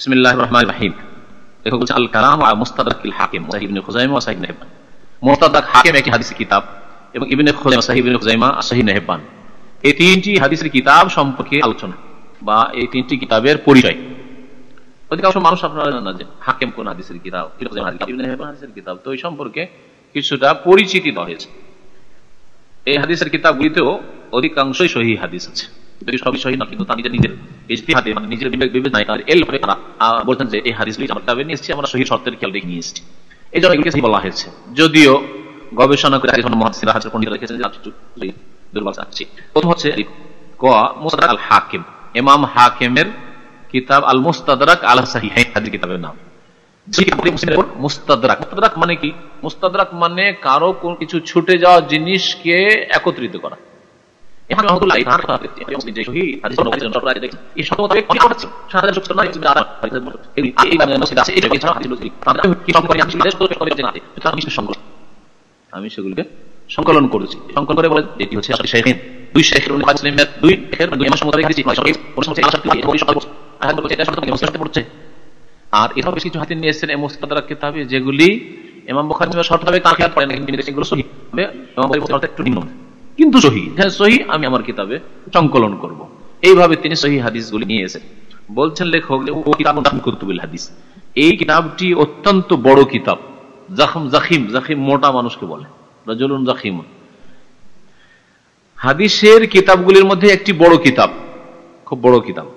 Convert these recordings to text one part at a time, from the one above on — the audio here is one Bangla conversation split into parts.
বিসমিল্লাহির রহমানির রহিম। দেখো বলছে আল কালাম ওয়া মুস্তাদরাকুল হাকিম সাহিহ ইবনে খুজাইমা ওয়া সাহিহ ইবনে হিব্বান। মুস্তাদরাক হাকিম একটি হাদিসের কিতাব এবং ইবনে খুজাইমা সাহিহ ইবনে খুজাইমা আর সাহিহ ইবনে হিব্বান, এই তিনটি হাদিসের কিতাব সম্পর্কে আলোচনা বা এই তিনটি কিতাবের পরিচয়। অধিকাংশ মানুষ আপনারা জানেন না যে হাকিম কোন হাদিসের কিতাব, ইবনে হিব্বান হাদিসের কিতাব, তো এই সম্পর্কে কিছুটা পরিচিতি দেওয়া হয়েছে। এই হাদিসের কিতাবগুলিতেও অধিকাংশই সহিহ হাদিস আছে, যদি সবই সহিহ না, কিন্তু তার নিজের ইজতিহাদে মানে নিজের বিবেচনায় তার এল করে বলছেন যে এই হাদিসগুলি আমরা কিতাবে নিয়ে এসেছি, আমরা সহিহ শর্তের খেয়াল রেখে নিয়ে এসেছি, এই জন্য এগুলিকে সহিহ বলা হয়েছে। যদিও গবেষণা করে মুহাদ্দিসরা হাদিস পণ্ডিতরা লিখেছেন যে দুর্বল আছে। প্রথম হচ্ছে মুস্তাদরাক আল হাকিম, ইমাম হাকিমের কিতাব আল মুস্তাদরাক আলা সাহিহাইন হাদিস কিতাবের নাম। মুস্তাদরাক মানে কি? মুস্তাদরাক মানে কারো কোন কিছু ছুটে যাওয়া জিনিসকে একত্রিত করা। আমি সেগুলিকে সংকলন করেছি, সংকলন করে বলে এটি হচ্ছে দুই শেখের দুই পড়ছে। আর এটাও বেশ কিছু হাতে নিয়ে এসেছেন মুস্তাদরাক কিতাবে, যেগুলি ইমাম বুখারী শর্ত হবে তার খেয়াল পড়েন, এগুলো সহিহ হবে, ইমাম বুখারী একটু নিম্ন কিন্তু সহিহ, হ্যাঁ সহিহ, আমি আমার কিতাবে সংকলন করব। এইভাবে তিনি সহিহ হাদিসগুলি নিয়ে এসেছেন। বলছেন লেখক ও কিতাবুন কুতুবুল হাদিস, এই কিতাবটি অত্যন্ত বড় কিতাব। জাখিম মোটা মানুষকে বলে, রাজুলুন জাখিম। হাদিসের কিতাবগুলির মধ্যে একটি বড় কিতাব, খুব বড় কিতাব।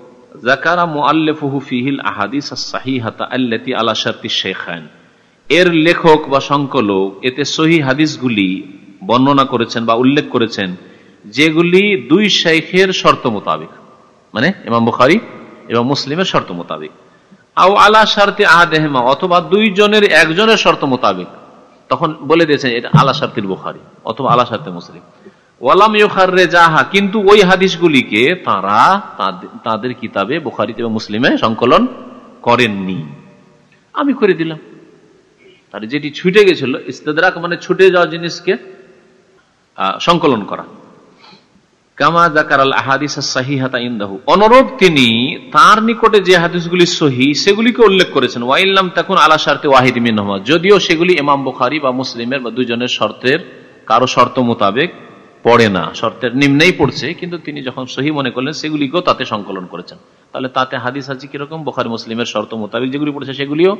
যাকারা মুআল্লিফুহু ফিহিল আহাদিস আস-সাহিহাতা আল্লাতী আলা শারতিশ শাইখাইন, এর লেখক বা সংকলক এতে সহিহ হাদিসগুলি বর্ণনা করেছেন বা উল্লেখ করেছেন যেগুলি দুই শাইখের শর্ত মোতাবেক, মানে ইমাম বুখারী এবং মুসলিমের শর্ত মোতাবেক, আও আলা শারতি আহাদিহিমা, অথবা দুইজনের একজনের শর্ত মোতাবেক। তখন বলে দিয়েছেন এটা আলা শারতিল বুখারী অথবা আলা শারতি মুসলিম। ওয়ালাম ইউখাররিজাহা, কিন্তু ওই হাদিসগুলিকে তারা তাদের কিতাবে বুখারী এবং মুসলিমে সংকলন করেননি, আমি করে দিলাম। তার যেটি ছুটে গেছিল, ইস্তিদরাক মানে ছুটে যাওয়া জিনিসকে সংকলন করা। কামা যাকারাল আহাদিস আস-সাহিহাতা ইনদাহু, অনুরূপ তিনি তার নিকটে যে হাদিসগুলি সহিহ সেগুলিকে উল্লেখ করেছেন। ওয়াইল্লাম তাকুন আলা শারতি ওয়াহিদ মিনহুমা, যদিও সেগুলি ইমাম বুখারী বা মুসলিমের বা দুইজনের শর্তের কারো শর্ত মোতাবেক পড়ে না, শর্তের নিম্নেই পড়ছে, কিন্তু তিনি যখন সহিহ মনে করলেন সেগুলিকেও তাতে সংকলন করেছেন। তাহলে তাতে হাদিস আছে কিরকম? বুখারী মুসলিমের শর্ত মোতাবেক যেগুলি পড়ছে সেগুলিও,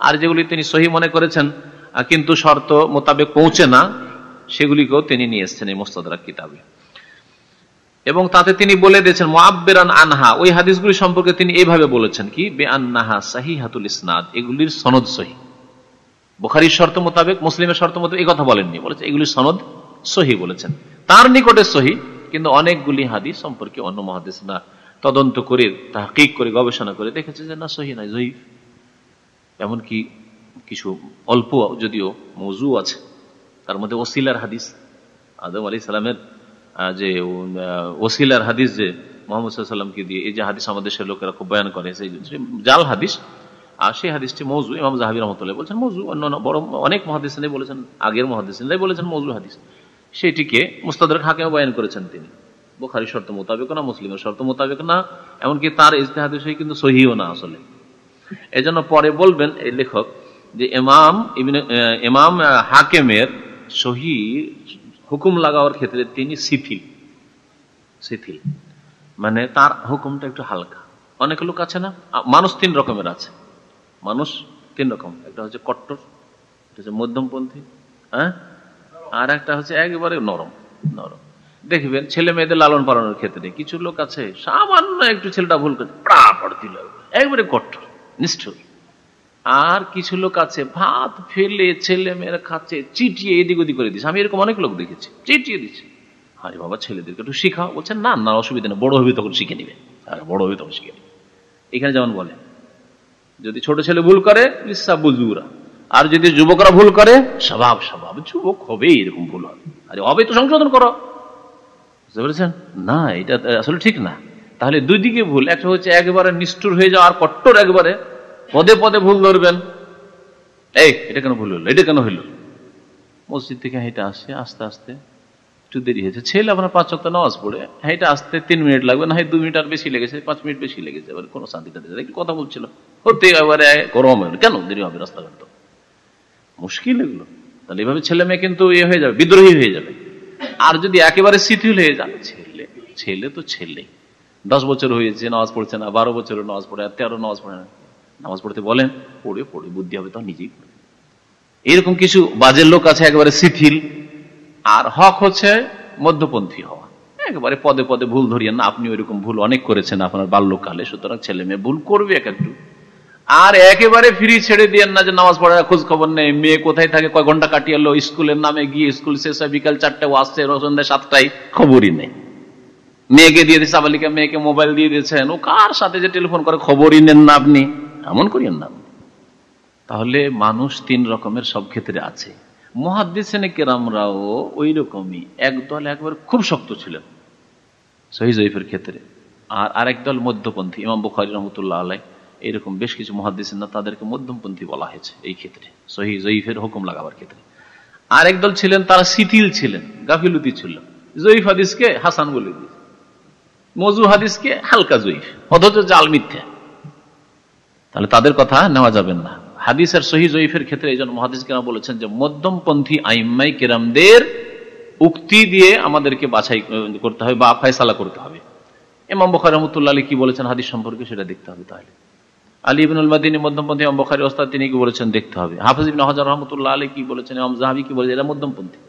আর যেগুলি তিনি সহিহ মনে করেছেন কিন্তু শর্ত মোতাবেক পৌঁছে না সেগুলিকেও তিনি নিয়ে এসেছেন এই মুস্তাদরাক কিতাবে। এবং তাতে তিনি বলে দিয়েছেন মুআব্বিরান আনহা, ওই হাদিসগুলি সম্পর্কে তিনি এইভাবে বলেছেন কি, বিআন্নাহা সাহিহাতুল ইসনাদ, এগুলির সনদ সহিহ। বুখারীর শর্ত মোতাবেক মুসলিমের শর্ত মোতাবেক এই কথা বলেননি, বলেছে এগুলির সনদ সহিহ বলেছেন, তার নিকটে সহিহ। কিন্তু অনেকগুলি হাদিস সম্পর্কে অন্য মুহাদ্দিসরা তদন্ত করে তাহকিক করে গবেষণা করে দেখেছে যে না সহিহ নয়, যঈফ। এমনকি কিছু অল্প যদিও মওযু আছে, তার মধ্যে ওসিলার হাদিস, আদম আলাইহিস সালামের যে ওসিলার হাদিস, যে মুহাম্মদ সাল্লাল্লাহু আলাইহি ওয়াসাল্লামকে দিয়ে এই যে হাদিস আমাদের দেশের লোকেরা খুব বয়ান করে, সেই জাল হাদিস, আর সেই হাদিসটি মওযু। ইমাম যাহাবী রাহমাতুল্লাহ বলেছেন মওযু, অন্য বড় অনেক মুহাদ্দিসিনরাই বলেছেন, আগের মুহাদ্দিসিনরাই বলেছেন মওযু হাদিস। সেটিকে মুস্তাদরাক হাকিমে বয়ান করেছেন তিনি, বুখারীর শর্ত মোতাবেক না, মুসলিমের শর্ত মোতাবেক না, এমনকি তার ইজতিহাদে সহি কিন্তু সহিহও না আসলে। এজন্য পরে বলবেন এই লেখক যে ইমাম হাকিমের সহিহ হুকুম লাগানোর ক্ষেত্রে তিনি শিথিল, মানে তার হুকুমটা একটু হালকা। অনেক লোক আছে না, মানুষ তিন রকমের আছে, মানুষ তিন রকম, একটা হচ্ছে কট্টর, একটা হচ্ছে মধ্যমপন্থী, হ্যাঁ, আর একটা হচ্ছে একেবারে নরম। দেখবেন ছেলে মেয়েদের লালন পালনের ক্ষেত্রে কিছু লোক আছে, সামান্য একটু ছেলেটা ভুল করে দিল, একবারে কট্টর নিষ্ঠুর। আর কিছু লোক আছে ভাত ফেলে ছেলে মেয়েরা খাচ্ছে, চিটিয়ে এদিক ওদিক করে দিচ্ছে। আমি এরকম অনেক লোক দেখেছি, চিটিয়ে দিচ্ছে। আরে বাবা, ছেলেদেরকে একটু শিখাও। বলছেন না না, অসুবিধা নেই, বড় হবে তখন শিখে নিবে, বড় হবে তখন শিখে নিবে। এখানে যেমন বলে যদি ছোট ছেলে ভুল করে লিসা বুজুরা, আর যদি যুবকরা ভুল করে, স্বভাব যুবক হবে, এরকম ভুল হবে, আরে হবে তো সংশোধন করো, বুঝতে পেরেছেন? না, এটা আসলে ঠিক না। তাহলে দুই দিকে ভুল, একটা হচ্ছে একেবারে নিষ্ঠুর হয়ে যাওয়া, আর কট্টর একবারে পদে পদে ভুল ধরবেন, এই এটা কেন ভুল হলো, এটা কেন হইলো। মসজিদ থেকে হেঁটে আসে, আস্তে আস্তে একটু দেরি হয়েছে, ছেলে আপনার 5 ওয়াক্ত নামাজ পড়ে হেঁটে আসতে 3 মিনিট লাগবে, না হয় 2 মিনিট আর বেশি লেগেছে, 5 মিনিট বেশি লেগেছে, এবার কোনো শান্তিটা একটু কথা বলছিল, হতে এবারে গরম হবে, কেন দেরি হবে, রাস্তাঘাট তো মুশকিল এগুলো। তাহলে এভাবে ছেলে মেয়ে কিন্তু হয়ে যাবে, বিদ্রোহী হয়ে যাবে। আর যদি একেবারে শিথিল হয়ে যাবে, ছেলে তো ছেলে, 10 বছর হয়েছে নামাজ পড়ছে না, 12 বছর নামাজ পড়ে, 13 নামাজ পড়ে না, নামাজ পড়তে বলেন, পড়ে বুদ্ধি হবে তো নিজেই পড়ে। এরকম কিছু বাজের লোক আছে একেবারে শিথিল, আর হক হচ্ছে মধ্যপন্থী হওয়া, একেবারে পদে পদে ভুল ধরিয়েন না, আপনি ওইরকম ভুল অনেক করেছেন আপনার বাল্যকালে, সুতরাং ছেলে মেয়ে ভুল করবে একটু। আর একেবারে ফ্রি ছেড়ে দিয়েন না যে নামাজ পড়ার খোঁজ খবর নেই, মেয়ে কোথায় থাকে, কয় ঘন্টা কাটিয়ে এলো, স্কুলের নামে গিয়ে স্কুল শেষ হয় বিকাল 4টায়, আসছে সন্ধ্যা 7টায়, খবরই নেই। মেয়েকে দিয়ে দিচ্ছে, সাবালিকা মেয়েকে মোবাইল দিয়ে দিয়েছেন, ও কার সাথে যে টেলিফোন করে খবরই নেন না, আপনি এমন করিয়েন না। তাহলে মানুষ 3 রকমের সব ক্ষেত্রে আছে। মুহাদ্দিসিনে কেরামরাও ওই রকমই, একদল একবার খুব শক্ত ছিলেন সহিহ জয়ীফের ক্ষেত্রে, আর আরেক দল মধ্যপন্থী। ইমাম বুখারী রাহমাতুল্লাহ আলাইহি এরকম বেশ কিছু মুহাদ্দিসিন, তাদেরকে মধ্যমপন্থী বলা হয়েছে এই ক্ষেত্রে, সহিহ জয়ীফের হুকুম লাগাবার ক্ষেত্রে। আরেক দল ছিলেন, তারা শিথিল ছিলেন, গাফিলতি ছিল, জয়ীফ হাদিসকে হাসান বলে দিয়েছে, মজু হাদিসকে হালকা জয়ীফ, অথচ জাল মিথ্যা। তাহলে তাদের কথা নেওয়া যাবে না। হাদিসের সহিহ জয়ীফের ক্ষেত্রে এই জন্য মুহাদ্দিস কেরাম বলেছেন যে মধ্যমপন্থী আইম্মাই কেরামদের উক্তি দিয়ে আমাদেরকে বাছাই করতে হবে বা ফয়সালা করতে হবে। ইমাম বুখারী রাহমাতুল্লাহ আলাইহি কি বলেছেন হাদিস সম্পর্কে সেটা দেখতে হবে। তাহলে আলী ইবনুল মাদিনী মধ্যমপন্থী, ইমাম বুখারী ওস্তাদ, তিনি কি বলেছেন দেখতে হবে। হাফিজ ইবনে হাজার রাহমাতুল্লাহ আলাইহি কি বলেছেন, ইমাম যাহাবী কি বলেছেন, এরা মধ্যমপন্থী,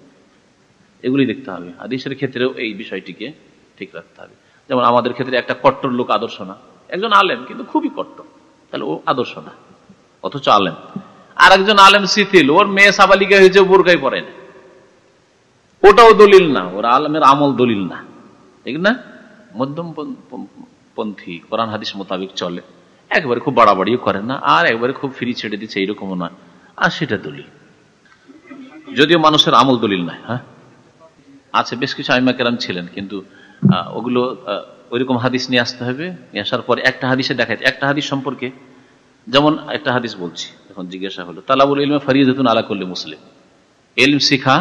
এগুলি দেখতে হবে। হাদিসের ক্ষেত্রেও এই বিষয়টিকে ঠিক রাখতে হবে। যেমন আমাদের ক্ষেত্রে একটা কট্টর লোক আদর্শ না, একজন আলেম কিন্তু খুবই কট্টর, তাহলে ও আদর্শ না, অথচ আলেম। আর একজন আলেম শিথিল, ওর মেয়ে সাবালিকা হয়েছে, বোরকাই পরে না, ওটাও দলিল না, ওর আলেমের আমল দলিল না, ঠিক না। মধ্যম পন্থী কোরআন হাদিস মোতাবেক চলে, একবারে খুব বাড়াবাড়িও করে না, আর একবারে খুব ফ্রি ছেড়ে দিচ্ছে এইরকমও নয়, আর সেটা দলিল, যদিও মানুষের আমল দলিল নাই। হ্যাঁ আছে, বেশ কিছু আইম্মা কেরাম ছিলেন, কিন্তু ওগুলো ওইরকম হাদিস নিয়ে আসতে হবে, নিয়ে আসার পরে একটা হাদিসে দেখায়, একটা হাদিস সম্পর্কে, যেমন একটা হাদিস বলছি, এখন জিজ্ঞাসা হলো তালাবুল ইলমে ফরিয়াদাতুন আলা কুল্লি মুসলিম, ইলম শিখা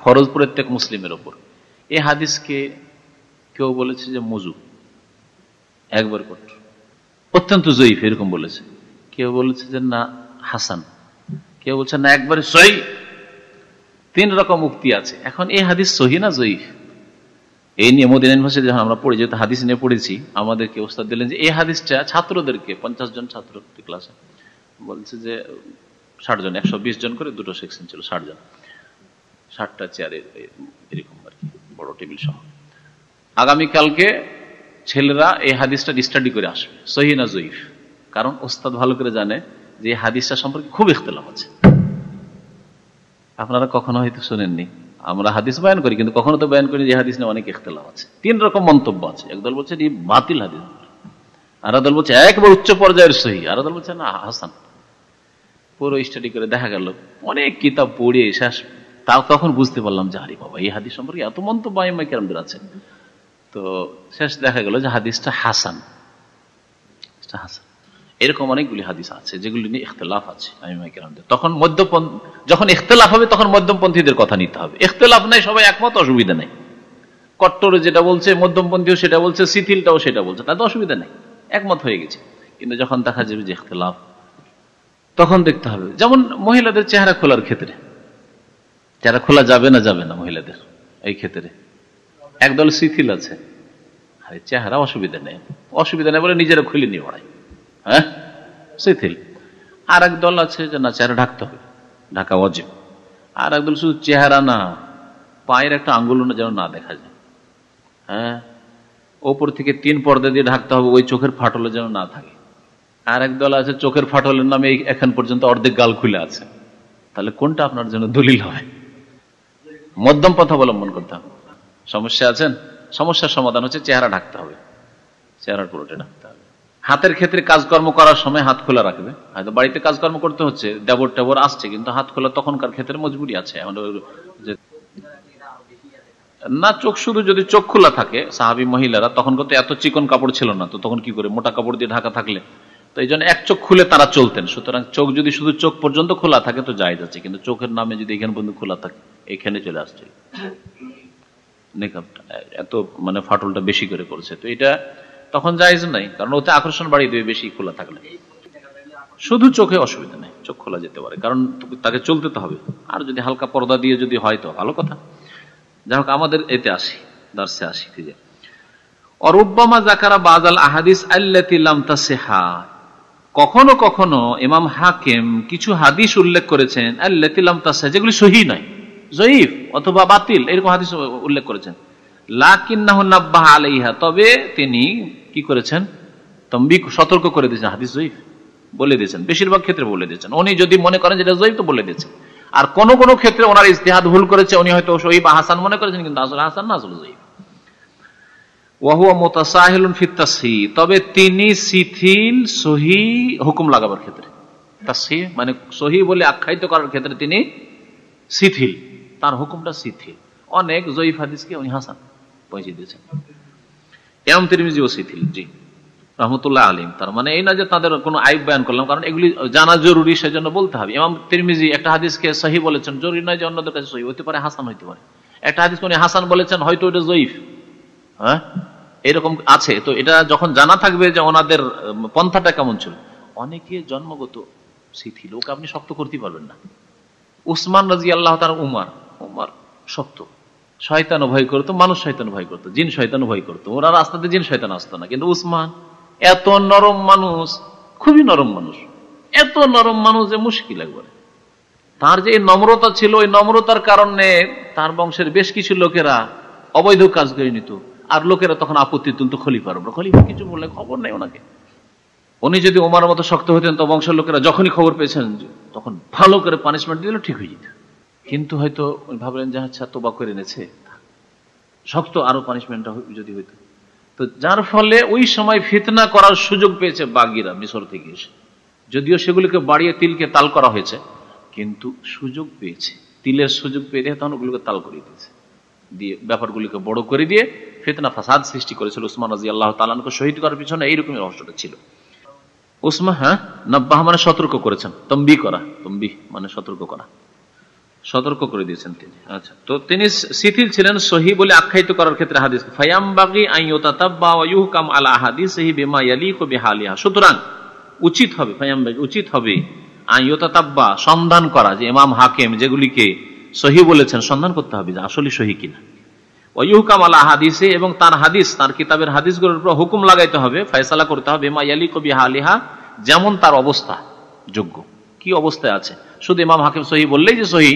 ফরজ প্রত্যেক মুসলিমের ওপর। এই হাদিসকে কেউ বলেছে যে মজু, একবার কট্টর, অত্যন্ত জয়ীফ এরকম বলেছে, কেউ বলেছে যে না হাসান, কেউ বলছে না একবারে সহিহ। 3 রকম উক্তি আছে। এখন এই হাদিস সহিহ না জয়ীফ, এই নিয়ে মদিনা ইউনিভার্সিটি যখন আমরা পড়ি, যেহেতু হাদিস নিয়ে পড়েছি, আমাদেরকে ওস্তাদ দিলেন যে এই হাদিসটা ছাত্রদেরকে, 50 জন ছাত্র ক্লাসে, বলছে যে 60 জন, 120 জন করে 2টো সেকশন ছিল, 60 জন, 60টা চেয়ারে এরকম আর কি, বড় টেবিল সহ। আগামীকালকে ছেলেরা এই হাদিসটা স্টাডি করে আসবে সহিহ না জয়ীফ, কারণ ওস্তাদ ভালো করে জানে যে এই হাদিসটা সম্পর্কে খুব ইখতিলাফ আছে। আপনারা কখনো হয়তো শোনেননি, আমরা হাদিস বয়ান করি, কিন্তু কখনো তো বয়ান করি যে হাদিস নিয়ে অনেক ইখতিলাফ আছে। 3 রকম মন্তব্য আছে, একদল বলছে এই বাতিল হাদিস, আর দল বলছে একবার উচ্চ পর্যায়ের সহিহ, আর দল বলছে না হাসান। পুরো স্টাডি করে দেখা গেল অনেক কিতাব পড়ে শেষ, তাও তখন বুঝতে পারলাম যে আরে বাবা, এই হাদিস সম্পর্কে এত মন্তব্য আইম্মায়ে কেরামদের আছে। তো শেষ দেখা গেল যে হাদিসটা হাসান। এরকম অনেকগুলি হাদিস আছে যেগুলি নিয়ে ইখতিলাফ আছে আইম্মায়ে কেরামদের। তখন যখন ইখতিলাফ হবে তখন মধ্যমপন্থীদের কথা নিতে হবে। ইখতিলাফ নাই, সবাই একমত, অসুবিধা নেই। কট্টর যেটা বলছে, মধ্যমপন্থীও সেটা বলছে, শিথিলটাও সেটা বলছে, তাতে অসুবিধা নেই, একমত হয়ে গেছে। কিন্তু যখন দেখা যাবে যে ইখতিলাফ, তখন দেখতে হবে। যেমন মহিলাদের চেহারা খোলার ক্ষেত্রে, চেহারা খোলা যাবে না মহিলাদের, এই ক্ষেত্রে একদল শিথিল আছে, চেহারা অসুবিধা নেই বলে নিজেরা খুলে নিয়ে বেড়ায়, হ্যাঁ শিথিল। আর এক দল আছে যে না, চেহারা ঢাকতে হবে, ঢাকা ওয়াজিব। আর একদল শুধু চেহারা না, পায়ের একটা আঙ্গুল যেন না দেখা যায়, হ্যাঁ ওপর থেকে 3 পর্দা দিয়ে ঢাকতে হবে, ওই চোখের ফাটলে যেন না থাকে। আর এক দল আছে চোখের ফাটলের নামে এখন পর্যন্ত অর্ধেক গাল খুলে আছে। তাহলে কোনটা আপনার জন্য দলিল হবে? মধ্যম পথ অবলম্বন করতে হবে। সমস্যা আছেন, সমস্যার সমাধান হচ্ছে চেহারা ঢাকতে হবে, চেহারার পুরোটা ঢাকতে হবে। হাতের ক্ষেত্রে কাজকর্ম করার সময় হাত খোলা রাখবে, হয়তো বাড়িতে কাজকর্ম করতে হচ্ছে, দেবর টেবর আসছে, কিন্তু হাত খোলা তখনকার ক্ষেত্রে মজবুরি আছে। না, চোখ শুধু যদি চোখ খোলা থাকে, সাহাবী মহিলারা তখন কিন্তু এত চিকন কাপড় ছিল না, তো তখন কি করে, মোটা কাপড় দিয়ে ঢাকা থাকলে, তো এই জন্য এক চোখ খুলে তারা চলতেন। সুতরাং চোখ যদি শুধু চোখ পর্যন্ত খোলা থাকে তো জায়েজ আছে, কিন্তু চোখের নামে যদি এখানে পর্যন্ত খোলা থাকে, এখানে চলে আসছে নেকাবটা, এত মানে ফাটলটা বেশি করে করছে, তো এটা তখন জায়েজ নাই, কারণ ওতে আকর্ষণ বাড়িয়ে দেবে বেশি খোলা থাকলে। শুধু চোখে অসুবিধা নেই, চোখ খোলা যেতে পারে, কারণ তাকে চলতে তো হবে। আর যদি হালকা পর্দা দিয়ে যদি হয় তো ভালো কথা। যাই হোক, আমাদের এতে আসি, দার্সে আসি। অরুব্বামা যাকারা বাযাল আহাদিস আল্লাতী লাম তাসিহা, কখনো কখনো ইমাম হাকিম কিছু হাদিস উল্লেখ করেছেন আল্লাতী লাম তাসিহা, যেগুলি সহিহ নয়, যঈফ অথবা বাতিল, এরকম হাদিস উল্লেখ করেছেন। লাকিন্নাহু নাব্বাহা আলাইহা, তবে তিনি কি করেছেন, তামবিহ, সতর্ক করে দিয়েছেন, হাদিস যঈফ বলে দিয়েছেন, বেশিরভাগ ক্ষেত্রে বলে দিয়েছেন। উনি যদি মনে করেন যেটা যঈফ তো বলে দিয়েছেন। আর কোন কোন ক্ষেত্রে ওনার ইজতিহাদ ভুল করেছে, উনি হয়তো সহিহ বা হাসান মনে করেছেন, কিন্তু আসলে হাসান না, আসলে যঈফ। ওয়া হুয়া মুতাসাহিলুন ফিত তাসহিহ, তবে তিনি শিথিল সহিহ হুকুম লাগাবার ক্ষেত্রে, তাসহিহ মানে সহিহ বলে আখ্যায়িত করার ক্ষেত্রে তিনি শিথিল, তার হুকুমটা শিথিল। অনেক যঈফ হাদিসকে উনি হাসান পৌঁছে দিয়েছেন। ইমাম তিরমিজিও শিথিল, জি রহমতুল্লাহ আলাইহি। তার মানে এই না যে তাদের কোনো আইব বয়ান করলাম, কারণ এগুলি জানা জরুরি, সেজন্য বলতে হবে। ইমাম তিরমিজি একটা হাদিসকে সহিহ বলেছেন, জরুরি নয় যে অন্যদের কাছে সহিহ হতে পারে, হাসান হইতে পারে। একটা হাদিসকে উনি হাসান বলেছেন, হয়তো এটা যঈফ, হ্যাঁ এরকম আছে। তো এটা যখন জানা থাকবে যে ওনাদের পন্থাটা কেমন ছিল। অনেকে জন্মগত শিথিল, ওকে আপনি শক্ত করতে পারবেন না। উসমান রাদিয়াল্লাহু তাআলা, উমর শক্ত, শয়তান ভয় করতো, মানুষ শয়তান ভয় করতো, জিন শয়তান ভয় করতো, ওরা রাস্তাতে জিন শয়তান আসতো না। কিন্তু উসমান এত নরম মানুষ, খুবই নরম মানুষ, এত নরম মানুষ যে মুশকিল একবারে। তার যে নম্রতা ছিল, ওই নম্রতার কারণে তার বংশের বেশ কিছু লোকেরা অবৈধ কাজ করে নিত, আর লোকেরা তখন আপত্তি তুলতো খলিফার উপর। খলিফা কিছু বললে খবর নেই ওনাকে। উনি যদি ওমর মতো শক্ত হতেন তো বংশের লোকেরা যখনই খবর পেয়েছেন তখন ভালো করে পানিশমেন্ট দিলে ঠিক হয়ে যেত। কিন্তু হয়তো ভাবলেন যে আচ্ছা তোবা করে এনেছে, শক্ত আরো পানিশমেন্টটা যদি হইতো। তো যার ফলে ওই সময় ফিতনা করার সুযোগ পেয়েছে বাগিরা মিশর থেকে এসে, যদিও সেগুলিকে বাড়িয়ে তিলকে তাল করা হয়েছে, কিন্তু সুযোগ পেয়েছে, তিলের সুযোগ পেয়ে দিয়ে তখন ওগুলোকে তাল করিয়ে দিয়েছে, দিয়ে ব্যাপারগুলিকে বড় করে দিয়ে ফিতনা ফাসাদ সৃষ্টি করেছিল। উসমান রাদিয়াল্লাহু তাআলা আনহু শহীদ করার পিছনে এইরকমই রহস্যটা ছিল। উসমান, হ্যাঁ, নাব্বাহ মানে সতর্ক করেছেন, তম্বি করা, তম্বি মানে সতর্ক করা, সতর্ক করে দিয়েছেন তিনি। আচ্ছা, তো তিনি শিথিল ছিলেন সহিহ বলে আখ্যায়িত করার ক্ষেত্রে হাদিস। ফায়ামবাগি আন ইউতাতাব্বা ওয়া ইউহকাম আলা হাদিসিহি বিমা ইয়ালিকু বিহালিহা, সুতরাং উচিত হবে, ফায়ামবাগি উচিত হবে, আন ইউতাতাব্বা সন্ধান করা, যে ইমাম হাকিম যেগুলিকে সহিহ বলেছেন সন্ধান করতে হবে যে আসলে সহিহ কিনা। ওয়া ইউহকাম আলা হাদিসে, এবং তার হাদিস, তার কিতাবের হাদিসগুলোর উপর হুকুম লাগাইতে হবে, ফয়সালা করতে হবে, বিমা ইয়ালিকু বিহালিহা, যেমন তার অবস্থা যোগ্য, কি অবস্থায় আছে। শুধু ইমাম হাকিম সহিহ বললেই যে সহিহ,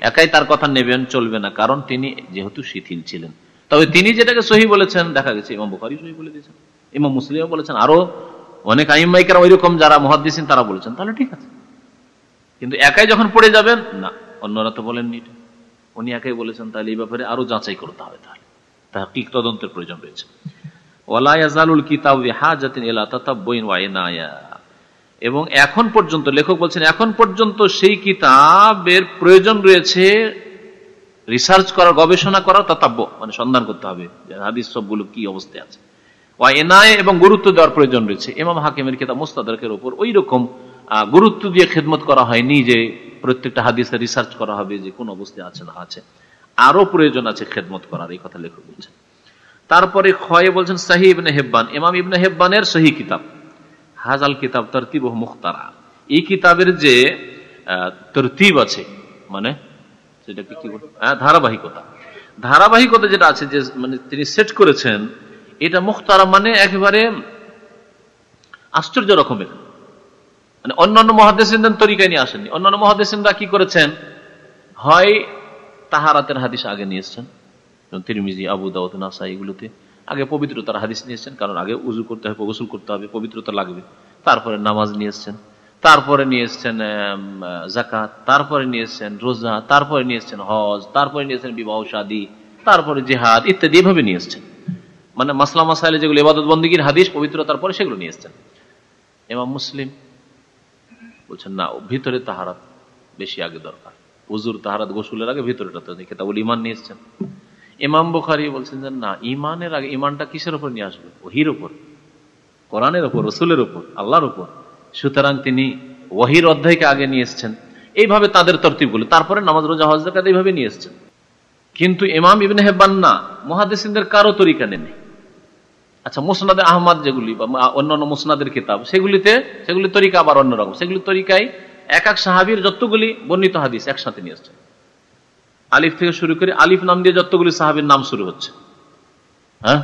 একাই তার কথা নেবেন চলবে না, কারণ তিনি যেহেতু শিথিল ছিলেন। তবে তিনি যেটাকে সহিহ বলেছেন, দেখা গেছে ইমাম বুখারী সহিহ বলে দিয়েছেন, ইমাম মুসলিম বলেছেন, আরো অনেক আইম্মায়ে কেরাম ওইরকম যারা মুহাদ্দিসিন তারা বলেছেন, তাহলে ঠিক আছে। কিন্তু একাই যখন পড়ে যাবেন, না, অন্যরা তো বলেননি এটা, উনি একাই বলেছেন, তাহলে এই ব্যাপারে আরো যাচাই করতে হবে, তাহলে তাহকিক তদন্তের প্রয়োজন রয়েছে। ওয়ালা ইয়াজালুল কিতাবু বিহাজাতিন ইলা তাতাব্বুইন ওয়া ইনায়া, এবং এখন পর্যন্ত লেখক বলছেন এখন পর্যন্ত সেই কিতাবের প্রয়োজন রয়েছে রিসার্চ করার, গবেষণা করার, তাতাব্য মানে সন্ধান করতে হবে হাদিস সবগুলো কি অবস্থায় আছে, ওয়া ইনায়া এবং গুরুত্ব দেওয়ার প্রয়োজন রয়েছে। ইমাম হাকিমের কিতাব মুস্তাদরাকের উপর ওই রকম গুরুত্ব দিয়ে খেদমত করা হয়নি যে প্রত্যেকটা হাদিসে রিসার্চ করা হবে যে কোন অবস্থায় আছে না আছে, আরো প্রয়োজন আছে খেদমত করার, এই কথা লেখক বলছেন। তারপরে খয়ে বলছেন সহিহ ইবনে হিব্বান, ইমাম ইবনে হিব্বানের সহিহ কিতাব, হাজাল কিতাব তরতিবুহু মুখতারা, এই কিতাবের যে তরতিব আছে, মানে সেটাকে কি বলে, ধারাবাহিকতা, ধারাবাহিকতা যেটা আছে, যে মানে তিনি সেট করেছেন, এটা মুখতারা মানে একেবারে আশ্চর্য রকমের, মানে অন্যান্য মুহাদ্দিসিনদের তরিকায় নিয়ে আসেননি। অন্যান্য মুহাদ্দিসিনরা কি করেছেন, হয় তাহারাতের হাদিস আগে নিয়ে এসেছেন, তিরমিজি, আবু দাউদ, নাসাই, এগুলোতে আগে পবিত্রতার হাদিস নিয়ে এসেছেন, কারণ আগে উযু করতে হবে, গোসল করতে হবে, পবিত্রতা লাগবে। তারপরে নামাজ নিয়ে এসেছেন, তারপরে নিয়ে এসেছেন যাকাত, তারপরে নিয়ে এসেছেন রোজা, তারপরে নিয়ে এসেছেন হজ, তারপরে নিয়ে এসেছেন বিবাহ শাদী, তারপরে জিহাদ ইত্যাদি, এভাবে নিয়ে এসেছেন। মানে মাসলা মাসাইলে যেগুলো ইবাদত বন্দেগীর হাদিস পবিত্রতার পরে সেগুলো নিয়ে এসছেন। ইমাম মুসলিম বলছেন না, ভিতরে তাহারাত বেশি আগে দরকার, উজুর তাহারাত গোসলের আগে ভিতরেটা তো কিতাবুল ঈমান নিয়ে এসছেন। ইমাম বুখারী বলছেন যে না, ইমানের আগে, ইমানটা কিসের উপর নিয়ে আসবে? ওহীর উপর, কোরআনের উপর, রাসূলের উপর, আল্লাহর উপর। সুতরাং তিনি ওহীর অধ্যায়কে আগে নিয়ে এসছেন। এইভাবে তাদের তরতিবগুলো, তারপরে নামাজ রোজা হজ যাকাত এইভাবে নিয়ে এসছেন। কিন্তু ইমাম ইবনে হিব্বান না, মুহাদ্দিসিনদের কারো তরিকা নেই। আচ্ছা, মুসনাদে আহমদ যেগুলি বা অন্যান্য মুসনাদের কিতাব, সেগুলি তরিকা আবার অন্যরকম। সেগুলি তরিকায় এক এক সাহাবীর যতগুলি বর্ণিত হাদিস একসাথে নিয়ে আসছেন। আলিফ থেকে শুরু করে, আলিফ নাম দিয়ে যতগুলি সাহাবীর নাম শুরু হচ্ছে, হ্যাঁ,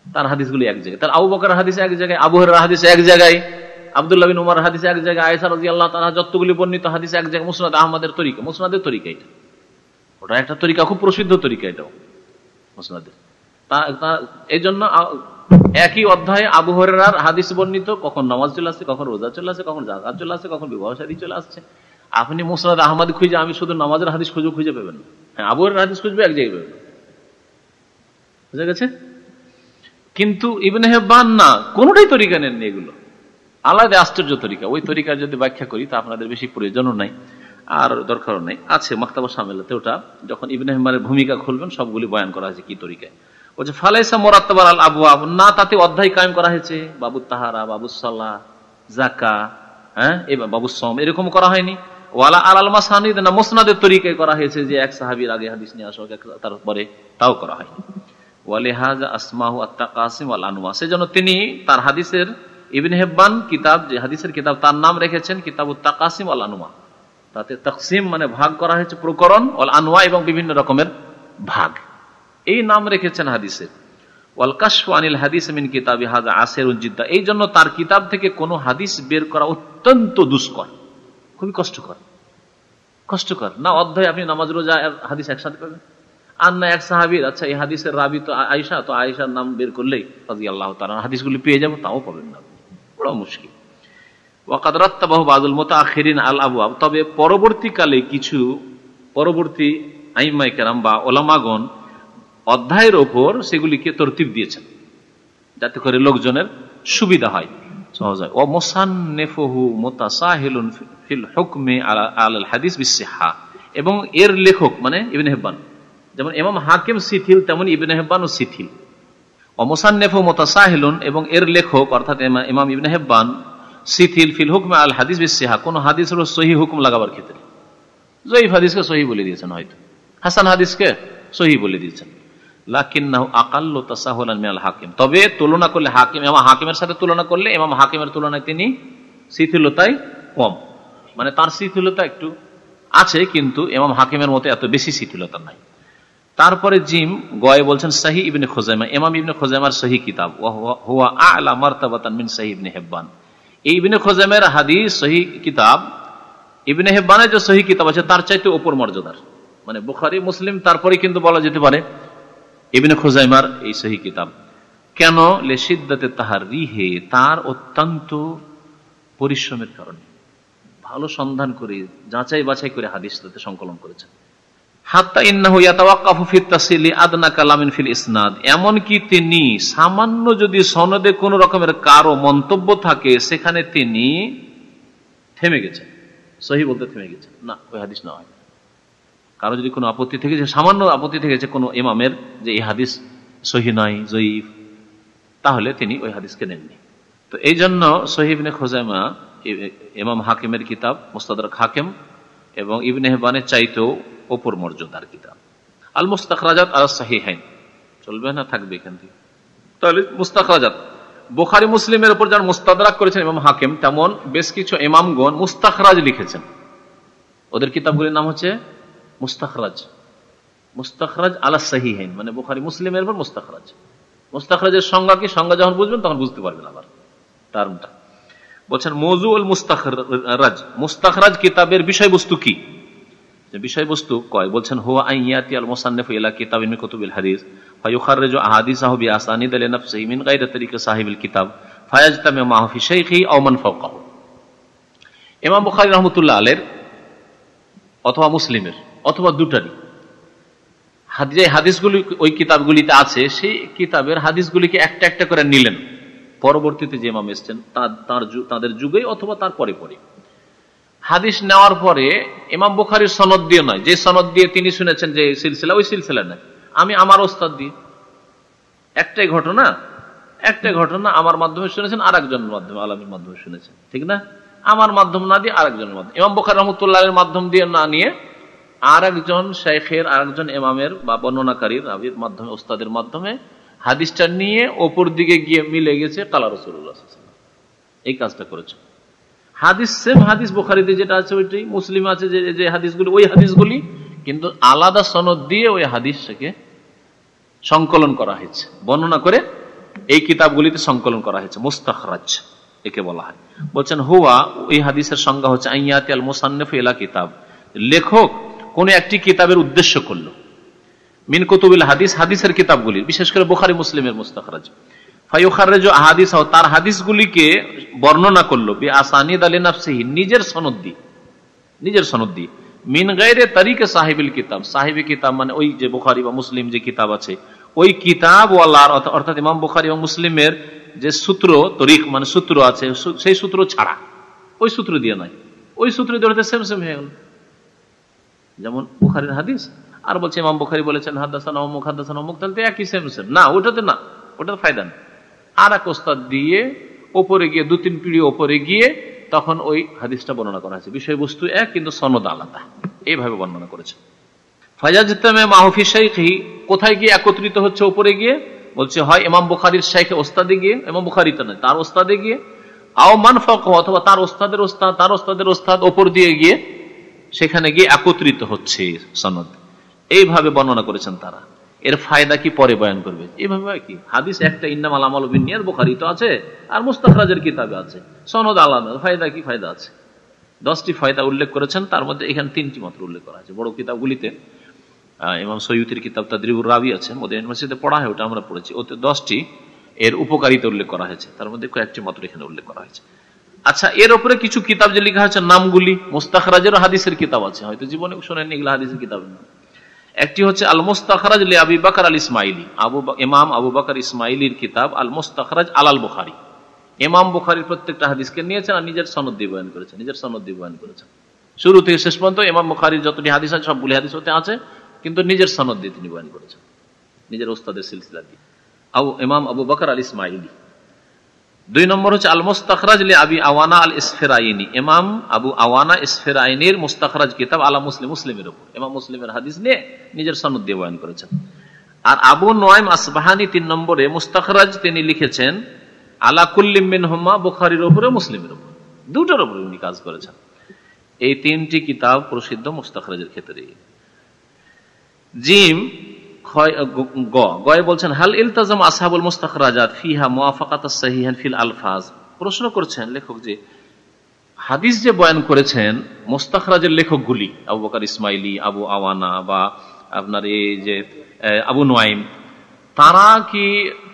তার হাদিসগুলি এক জায়গায়। তার আবু বকরের হাদিস এক জায়গায়, আবু হুরায়রার হাদিস এক জায়গায়, আব্দুল্লাহ বিন উমর হাদিস এক জায়গায়, আয়েশা রাদিয়াল্লাহু তাআলা যতগুলি বর্ণিত হাদিস এক জায়গায়। মুসনাদ আহমদের তরিকা, মুসনাদের তরিকা এটা, ওটা একটা তরিকা, খুব প্রসিদ্ধ তরিকা এটাও মুসনাদের। এই জন্য একই অধ্যায়ে আবু হুরায়রার হাদিস বর্ণিত, কখন নামাজ চলে আসছে, কখন রোজা চলে আসছে, কখন যাকাত চলে আসছে, কখন বিবাহ শাদী চলে আসছে। আপনি মুসনাদ আহমদ খুঁজে, আমি শুধু নামাজের হাদিস খুঁজে পাবেন না। হ্যাঁ, আবু হুরায়রার হাদিস খুঁজবে এক জায়গায় পাবেন, বুঝা গেছে? কিন্তু ইবনে হিব্বান না, কোনটাই তরিকা নেননি। এগুলো আলাদা আশ্চর্য তরিকা। ওই তরিকার যদি ব্যাখ্যা করি তা আপনাদের বেশি প্রয়োজনও নাই, আর দরকারও নাই। আছে মাকতাবা শামিলাতে, ওটা যখন ইবনে হিব্বানের ভূমিকা খুলবেন সবগুলি বয়ান করা হয়েছে কি তরিকায়। বলছে ফালাইসা মুরাত্তাবাল আল আবওয়াব, না তাতে অধ্যায় কায়েম করা হয়েছে, বাবুত তাহারা, বাবুস সালাহ, যাকা, হ্যাঁ, এবার বাবুস সওম, এরকম করা হয়নি। ওয়ালা আলাল মাসানিদ, না মুসনাদের তরিকায় করা হয়েছে, যে এক সাহাবীর আগে হাদিস নিয়ে আসো, তারপরে, তাও করা হয়নি। ওয়ালিহাযা আসমাহু আত-তাকাসিম ওয়াল আনওয়া, সেজন্য তিনি তার হাদিসের, ইবনে হিব্বান কিতাব, যে হাদিসের কিতাব, তার নাম রেখেছেন কিতাবুত তাকাসিম ওয়াল আনওয়া। তাতে তাকসিম মানে ভাগ করা হয়েছে, প্রকরণ, ওয়াল আনওয়া এবং বিভিন্ন রকমের ভাগ, এই নাম রেখেছেন হাদিসের। ওয়াল কাশফু আনিল হাদিস মিন কিতাবি হাযা আসিরুন জিদ্দা, এই জন্য তার কিতাব থেকে কোনো হাদিস বের করা অত্যন্ত দুষ্কর, খুবই কষ্টকর। না অধ্যায় আপনি নামাজ রোজা হাদিস একসাথে পাবেন, আর না এক সাহাবীর, আচ্ছা এই হাদিসের রাবি তো আয়েশা, তো আয়েশার নাম বের করলেই রাদিয়াল্লাহু তাআলা হাদিসগুলি পেয়ে যাবো, তাও পাবেন না, বড় মুশকিল। ওয়াকাদ রাত্তাবাহু বাযুল মুতাআখিরিন আল আবওয়াব, তবে পরবর্তীকালে কিছু পরবর্তী আইম্মায়ে কেরাম বা উলামাগণ অধ্যায়ের ওপর সেগুলিকে তরতিব দিয়েছেন, যাতে করে লোকজনের সুবিধা হয়, সহজ হয়। ওয়া মুসান্নিফুহু মুতাসাহিলুন ফিল হুকমি আলাল হাদিস বিসসিহা, এবং এর লেখক মানে ইবনে হিব্বান, যেমন ইমাম হাকিম শিথিল, তেমন ইবনে হিব্বানও শিথিল। ওয়া মুসান্নিফু মুতাসাহিলুন, এবং এর লেখক অর্থাৎ ইমাম ইবনে হিব্বান শিথিল ফিল হুকমি আল হাদিস বিসসিহা, কোন হাদিসের সহিহ হুকুম লাগাবার ক্ষেত্রে। জয়ীফ হাদিসকে সহিহ বলে দিয়েছেন, হয়তো হাসান হাদিসকে সহিহ বলে দিয়েছেন। লাকিন্নাহু আকাল্লু তাসাহুলান মিনাল হাকিম, তবে তুলনা করলে ইমাম হাকিমের সাথে তুলনা করলে ইমাম হাকিমের তুলনায় তিনি শিথিলতায় কম, মানে তার শিথিলতা একটু আছে, কিন্তু ইমাম হাকিমের মতো এত বেশি শিথিলতা নাই। তারপরে জিম গয়ে বলছেন সহিহ ইবনে খুজাইমা, ইমাম ইবনে খুজাইমার সহিহ কিতাব, ওয়া হুয়া আ'লা মারতাবাতান মিন সহিহ ইবনে হিব্বান। এই ইবনে খুজাইমার হাদিস সহিহ কিতাব, ইবনে হিব্বানের যে সহিহ কিতাব আছে তার চাইতে উপর মর্যাদার, মানে বুখারী মুসলিম তারপরে কিন্তু বলা যেতে পারে ইবনে খুজাইমার এই সহিহ কিতাব। কেন? লিশিদ্দাতি তাহরিহে, তার অত্যন্ত পরিশ্রমের কারণে, ভালো সন্ধান করে যাচাই বাছাই করে হাদিস তাতে সংকলন করেছেন। হাত্তা ইন্নাহু ইয়াতাওয়াক্কাফু ফি তাসিলি আদনা কালামিন ফিল ইসনাদ, এমন কি তিনি সামান্য যদি সনদে কোন রকমের কারো মন্তব্য থাকে সেখানে তিনি থেমে গেছেন, সহিহ বলতে থেমে গেছেন, না ওই হাদিস না হয়। কারো যদি কোনো আপত্তি থেকে, সামান্য আপত্তি থেকেছে কোনো ইমামের যে এই হাদিস সহিহ নয়, জয়ীফ, তাহলে তিনি ওই হাদিসকে নেননি। তো এই জন্য সহিহ ইবনে খুজাইমা ইমাম হাকিমের কিতাব মুস্তাদরাক হাকিম এবং ইবনে হিব্বানের চাইতেও উপর মর্যাদার কিতাব। আল মুস্তাখরাজাত আলা সাহিহাইন, চলবে না, থাকবে এখান থেকে। তাহলে মুস্তাখরাজাত, বুখারী মুসলিমের উপর যারা মুস্তাদরাক করেছেন ইমাম হাকিম, তেমন বেশ কিছু ইমামগণ মুস্তাখরাজ লিখেছেন। ওদের কিতাবগুলির নাম হচ্ছে মুস্তাখরাজ আলা সাহিহাইন, মানে বুখারী মুসলিমের উপর মুস্তাখরাজ। মুস্তাখরাজের সংজ্ঞা কি? সংজ্ঞা যখন বুঝবেন তখন বুঝতে পারবেন আবার টার্মটা। বলছেন মওযুউল মুস্তাখরাজ, মুস্তাখরাজ কিতাবের বিষয়বস্তু কি? বিষয়বস্তু কয়, বলছেন হুয়া আইয়াতি আল মুসান্নিফু ইলা কিতাবিন মিন কুতুবিল হাদিস ফায়ুখাররিজু আহাদিসাহু বিআসানিদ লিনাফসিহি মিন গায়রি তরিকি সাহিবিল কিতাব ফায়াজতামিউ মাহু ফি শাইখি আও মান ফাওকাহু। ইমাম বুখারী রাহমাতুল্লাহ আলাইহির অথবা মুসলিমের অথবা দুটারই যে হাদিসগুলি ওই কিতাবগুলিতে আছে সেই কিতাবের হাদিসগুলিকে একটা একটা করে নিলেন পরবর্তীতে যে ইমাম এসছেন তাদের যুগে অথবা তার পরে পরে। হাদিস নেওয়ার পরে ইমাম বুখারীর সনদ দিয়ে নয়, যে সনদ দিয়ে তিনি শুনেছেন যে সিলসিলা, ওই সিলসিলা নয়, আমি আমার ওস্তাদ দিয়ে একটাই ঘটনা আমার মাধ্যমে শুনেছেন, আর একজনের মাধ্যমে আলমের মাধ্যমে শুনেছেন, ঠিক না? আমার মাধ্যম না দিয়ে আরেকজনের মাধ্যমে, ইমাম বুখারী রাহমাতুল্লাহির মাধ্যম দিয়ে না নিয়ে আর একজন শাইখের, আর একজন ইমামের বা বর্ণনাকারীর রাবীর মাধ্যমে, ওস্তাদের মাধ্যমে হাদিসটা নিয়ে ওপর দিকে গিয়ে মিলে গেছে কালা রাসূলুল্লাহ সাল্লাল্লাহু আলাইহি ওয়াসাল্লাম। এই কাজটা করেছে। হাদিস সেম হাদিস বুখারীতে যেটা আছে ওইটাই, মুসলিম আছে যে হাদিসগুলি, ওই হাদিসগুলি, কিন্তু আলাদা সনদ দিয়ে ওই হাদিসটাকে সংকলন করা হয়েছে, বর্ণনা করে এই কিতাবগুলিতে সংকলন করা হয়েছে, মুস্তাখরাজ একে বলা হয়। বলছেন হুয়া, এই হাদিসের সংজ্ঞা হচ্ছে আইয়াতি আল মুসান্নিফ ইলা কিতাব, লেখক কোন একটি কিতাবের উদ্দেশ্য করলো, মিন কুতুবিল হাদিস, হাদিসের কিতাবগুলি, বিশেষ করে বুখারী মুসলিমের মুস্তাখরাজ, ফায়ুখাররিজু আহাদিস, তার হাদিসগুলিকে বর্ণনা করলো, বিআসানিদ আলি নাফসিহি, নিজের সনদ দিয়ে, মিন গায়রে তরিকে সাহিবিল কিতাব, সাহিবি কিতাব মানে ওই যে বুখারী বা মুসলিম যে কিতাব আছে, ওই কিতাব ওয়ালার অর্থাৎ ইমাম বুখারী এবং মুসলিমের যে সূত্র, তরিক মানে সূত্র আছে, সেই সূত্র ছাড়া, ওই সূত্র দিয়ে নয়, ওই সূত্র দিয়ে সেম সেম হয়ে গেল। যেমন বুখারীর হাদিস আর বলছে ইমাম বুখারী বলেছেন হাদাসানা অমুক, হাদাসানা অমুক, তাহলে একই সেম সেম না, ওটাতে না, ওটাতে ফায়দা নেই। আর এক ওস্তাদ দিয়ে ওপরে গিয়ে 2-3 পিঢ়ি ওপরে গিয়ে তখন ওই হাদিসটা বর্ণনা করা হয়েছে, বিষয়বস্তু এক কিন্তু সনদ আলাদা, এইভাবে বর্ণনা করেছে। ফায়াজতামে মাহফি শাইখি, কোথায় গিয়ে একত্রিত হচ্ছে ওপরে গিয়ে? বলছে হয় ইমাম বুখারীর শাইখে ওস্তাদে গিয়ে, ইমাম বুখারীতে নয় তার ওস্তাদে গিয়ে, আও মান ফাকহ, অথবা তার ওস্তাদের ওস্তাদ ওপর দিয়ে গিয়ে সেখানে গিয়ে একত্রিত হচ্ছে সনদ, এইভাবে বর্ণনা করেছেন তারা। এর ফায়দা কি পরে বয়ান করবে। এইভাবে কি হাদিস একটা, ইন্নামাল আমালু বিন্নিয়াত, বুখারী তো আছে আর মুস্তাখরাজের কিতাবে আছে, সনদ আলাদা, ফায়দা কি? ফায়দা আছে। 10টি ফায়দা উল্লেখ করেছেন, তার মধ্যে এখানে 3টি মাত্র উল্লেখ করা আছে। বড় কিতাবগুলিতে ইমাম সয়ুতির কিতাব তাদরিবুর রাবি আছে, মদিনা ইউনিভার্সিটিতে পড়া হয়, ওটা আমরা পড়েছি, ওতে 10টি এর উপকারিতা উল্লেখ করা হয়েছে, তার মধ্যে কয়েকটি মাত্র এখানে উল্লেখ করা হয়েছে। আচ্ছা, এর উপরে কিছু কিতাব যে লেখা হচ্ছে নামগুলি, মুস্তাখরাজের হাদিসের কিতাব আছে, হয়তো জীবনে শোনেননি এগুলো হাদিসের কিতাবের নাম। একটি হচ্ছে আল মুস্তাখরাজ লি আবি বকর আল ইসমাইলি, ইমাম আবু বকর ইসমাইলির কিতাব আল মুস্তাখরাজ আলাল বুখারী। ইমাম বুখারীর প্রত্যেকটা হাদিসকে নিয়েছেন আর নিজের সনদ দিয়ে বয়ান করেছেন, শুরু থেকে শেষ পর্যন্ত ইমাম বুখারীর যতটি হাদিস আছে সবগুলি হাদিস হতে আছে, কিন্তু নিজের সনদ দিয়ে তিনি বয়ান করেছেন, নিজের ওস্তাদের সিলসিলা দিয়ে। ইমাম আবু বকর আল ইসমাইলি। 2 নম্বর হচ্ছে আল মুস্তাখরাজ লি আবি আওয়ানা আল ইসফিরাইনি, ইমাম আবু আওয়ানা ইসফিরাইনির মুস্তাখরাজ কিতাব আলা মুসলিমের উপর, ইমাম মুসলিমের হাদিস নিয়ে নিজের সনদ দিয়ে বয়ান করেছেন। আর আবু নুআইম আসবাহানি 3 নম্বরে মুস্তাখরাজ তিনি লিখেছেন আলা কুল্লি মিনহুমা, বুখারীর উপরে মুসলিমের উপর, দুটোর উপরে উনি কাজ করেছেন। এই 3টি কিতাব প্রসিদ্ধ মুস্তাখরাজের ক্ষেত্রে। জিম গয়ে বলছেন হাল ইলতাজাম আসহাবুল মুস্তাখরাজাত ফিহা মুওয়াফাকাতাস সাহিহান ফিল আলফাজ। প্রশ্ন করছেন লেখক যে হাদিস যে বয়ান করেছেন মুস্তাখরাজের লেখকগুলি, আবু বকর ইসমাইলি, আবু আওয়ানা বা আপনার এই যে আবু নুআইম, তারা কি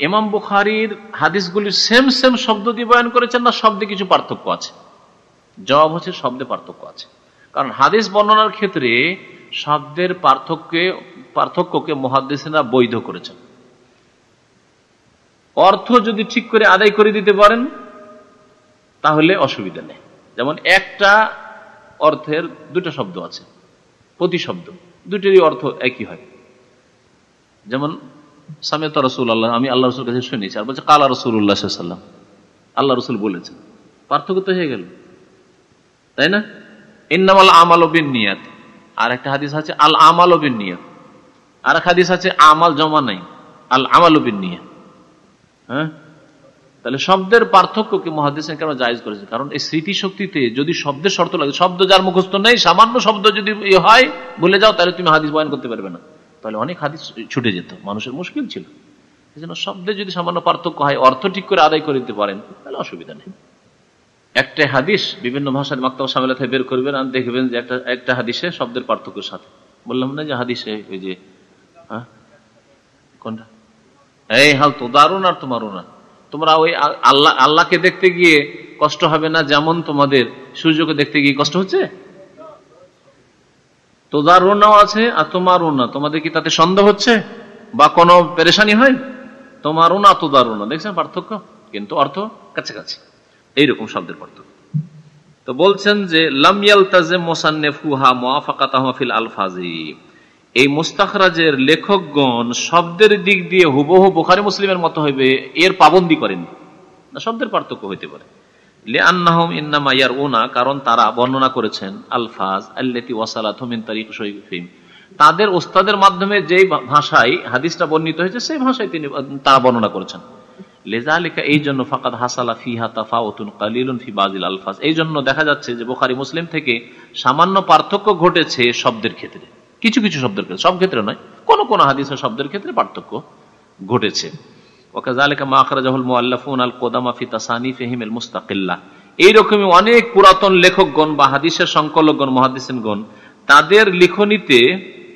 ইমাম বুখারীর হাদিসগুলির সেম সেম শব্দ দিয়ে বয়ান করেছেন না শব্দে কিছু পার্থক্য আছে? জবাব হচ্ছে শব্দে পার্থক্য আছে। কারণ হাদিস বর্ণনার ক্ষেত্রে শব্দের পার্থক্যকে মুহাদ্দিসিনরা বৈধ করেছেন। অর্থ যদি ঠিক করে আদায় করে দিতে পারেন তাহলে অসুবিধা নেই। যেমন একটা অর্থের 2টা শব্দ আছে, প্রতি শব্দ 2টিরই অর্থ একই হয়। যেমন সামিআতু রাসূলুল্লাহ, আমি আল্লাহ রাসূলের কাছে শুনেছি, আর বলছে কালা রাসূলুল্লাহ সাল্লাল্লাহু আলাইহি ওয়াসাল্লাম, আল্লাহ রাসূল বলেছেন, পার্থক্য তো হয়ে গেল, তাই না? ইন্নামাল আমালু বিন্নিয়াত, আর একটা হাদিস আছে আল আমালু বিন্নিয়াত, আর এক হাদিস আছে আমাল জমা নাই, আল আমালু বিন্নিয়াত। হ্যাঁ, তাহলে শব্দের পার্থক্যকে মুহাদ্দিসিন কেন জায়েজ করেছে? কারণ এই স্মৃতি শক্তিতে যদি শব্দের শর্ত লাগে, শব্দ যার মুখস্থ নেই, সামান্য শব্দ যদি হয় ভুলে যাও, তাহলে তুমি হাদিস বয়ান করতে পারবে না, তাহলে অনেক হাদিস ছুটে যেত, মানুষের মুশকিল ছিল। এই জন্য শব্দে যদি সামান্য পার্থক্য হয়, অর্থ ঠিক করে আদায় করে দিতে পারেন, তাহলে অসুবিধা নেই। একটা হাদিস বিভিন্ন ভাষার মাক্তাবা শামিলা থেকে বের করবেন আর দেখবেন যে একটা হাদিসে শব্দের পার্থক্যের সাথে, বললাম না যে হাদিসে ওই যে কোনটা, এই হাল তো দারুন আর তোমারও না, তোমরা ওই আল্লাহকে দেখতে গিয়ে কষ্ট হবে না যেমন তোমাদের সূর্যকে দেখতে গিয়ে কষ্ট হচ্ছে। তোদারুনাও আছে আর তোমারুনা, তোমাদের কি তাতে সন্দেহ হচ্ছে বা কোনো পেরেশানি হয়? তোমারুনা তোদারুনা, দেখছেন পার্থক্য, কিন্তু অর্থ কাছাকাছি, এইরকম শব্দের পার্থক্য। তো বলছেন যে লাম ইয়ালতাজিম মুসান্নিফুহা মুওয়াফাকাতাহু ফিল আলফাজি, এই মুস্তাখরাজের লেখকগণ শব্দের দিক দিয়ে হুবহু বুখারী মুসলিমের মতো হইবে এর পাবন্দি করেন না, শব্দের পার্থক্য হইতে পারে। লিআন্নাহুম ইন্নামা ইয়ারউনা, কারণ তারা বর্ণনা করেছেন আলফাজ আল্লাতী ওয়াসালাতহুম মিন তারিক শাইখিহিম, তাদের ওস্তাদের মাধ্যমে যেই ভাষায় হাদিসটা বর্ণিত হয়েছে সেই ভাষায় তারা বর্ণনা করেছেন। লিযালিকা, এই জন্য ফাকাদ হাসালা ফিহা তাফাউতুন কালিলুন ফি বাযিল আলফাজ, এই জন্য দেখা যাচ্ছে যে বুখারী মুসলিম থেকে সামান্য পার্থক্য ঘটেছে শব্দের ক্ষেত্রে, কিছু কিছু শব্দের ক্ষেত্রে, সব ক্ষেত্রে নয়, কোন কোন হাদিসের শব্দের ক্ষেত্রে পার্থক্য ঘটেছে। ওয়াকাযালিকা মা আখরাজাহুল মুআল্লিফুন আল কুদামা ফি তাসানিফিহিম আল মুস্তাকিল্লাহ, এইরকমই অনেক পুরাতন লেখকগণ বা হাদিসের সংকলকগণ মুহাদ্দিসিনগণ তাদের লিখনীতে,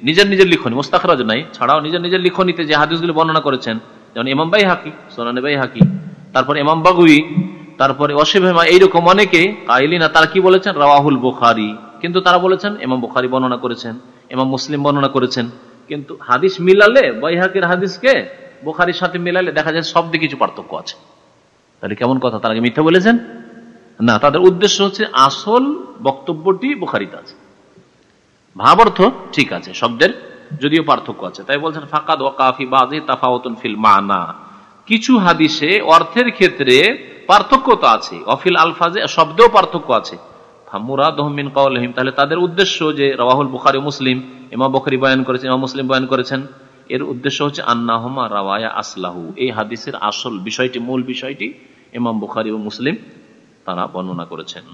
নিজের নিজের লিখনী, মুস্তাখরাজ নাই, ছাড়াও নিজের নিজের লিখনীতে যে হাদিসগুলি বর্ণনা করেছেন, যেমন ইমাম বাইহাকি সুনানে বাইহাকি, তারপর ইমাম বাগবী, তারপরে ওয়াশিবহিমা, এইরকম অনেকে কাইলিনা, তারা কি বলেছেন? রাওয়াহুল বুখারী, কিন্তু তারা বলেছেন ইমাম বুখারী বর্ণনা করেছেন, ইমাম মুসলিম বর্ণনা করেছেন। কিন্তু হাদিস মিলালে, বাইহাকির হাদিসকে বুখারীর সাথে মিলালে দেখা যায় শব্দে কিছু পার্থক্য আছে। তাহলে কেমন কথা, তারা কি মিথ্যা বলেছেন? না, তাদের উদ্দেশ্য হচ্ছে আসল বক্তব্যটি বুখারীতে আছে, ভাব অর্থ ঠিক আছে, শব্দের যদিও পার্থক্য আছে। তাই বলছেন ফাকাদ ওয়াকা ফি বাযি তাফাউতুন ফিল মানা, কিছু হাদিসে অর্থের ক্ষেত্রে পার্থক্য তো আছে, অফিল আলফাজে, শব্দেও পার্থক্য আছে। ফামুরাদুহুম মিন কাওলিহিম, তাহলে তাদের উদ্দেশ্য যে রাওয়াহুল বুখারী মুসলিম, ইমাম বুখারী বয়ান করেছেন, ইমাম মুসলিম বয়ান করেছেন, এর উদ্দেশ্য হচ্ছে আন্নাহুমা রাওয়ায়া আসলাহু, এই হাদিসের আসল বিষয়টি, মূল বিষয়টি ইমাম বুখারী ও মুসলিম তারা বর্ণনা করেছেন।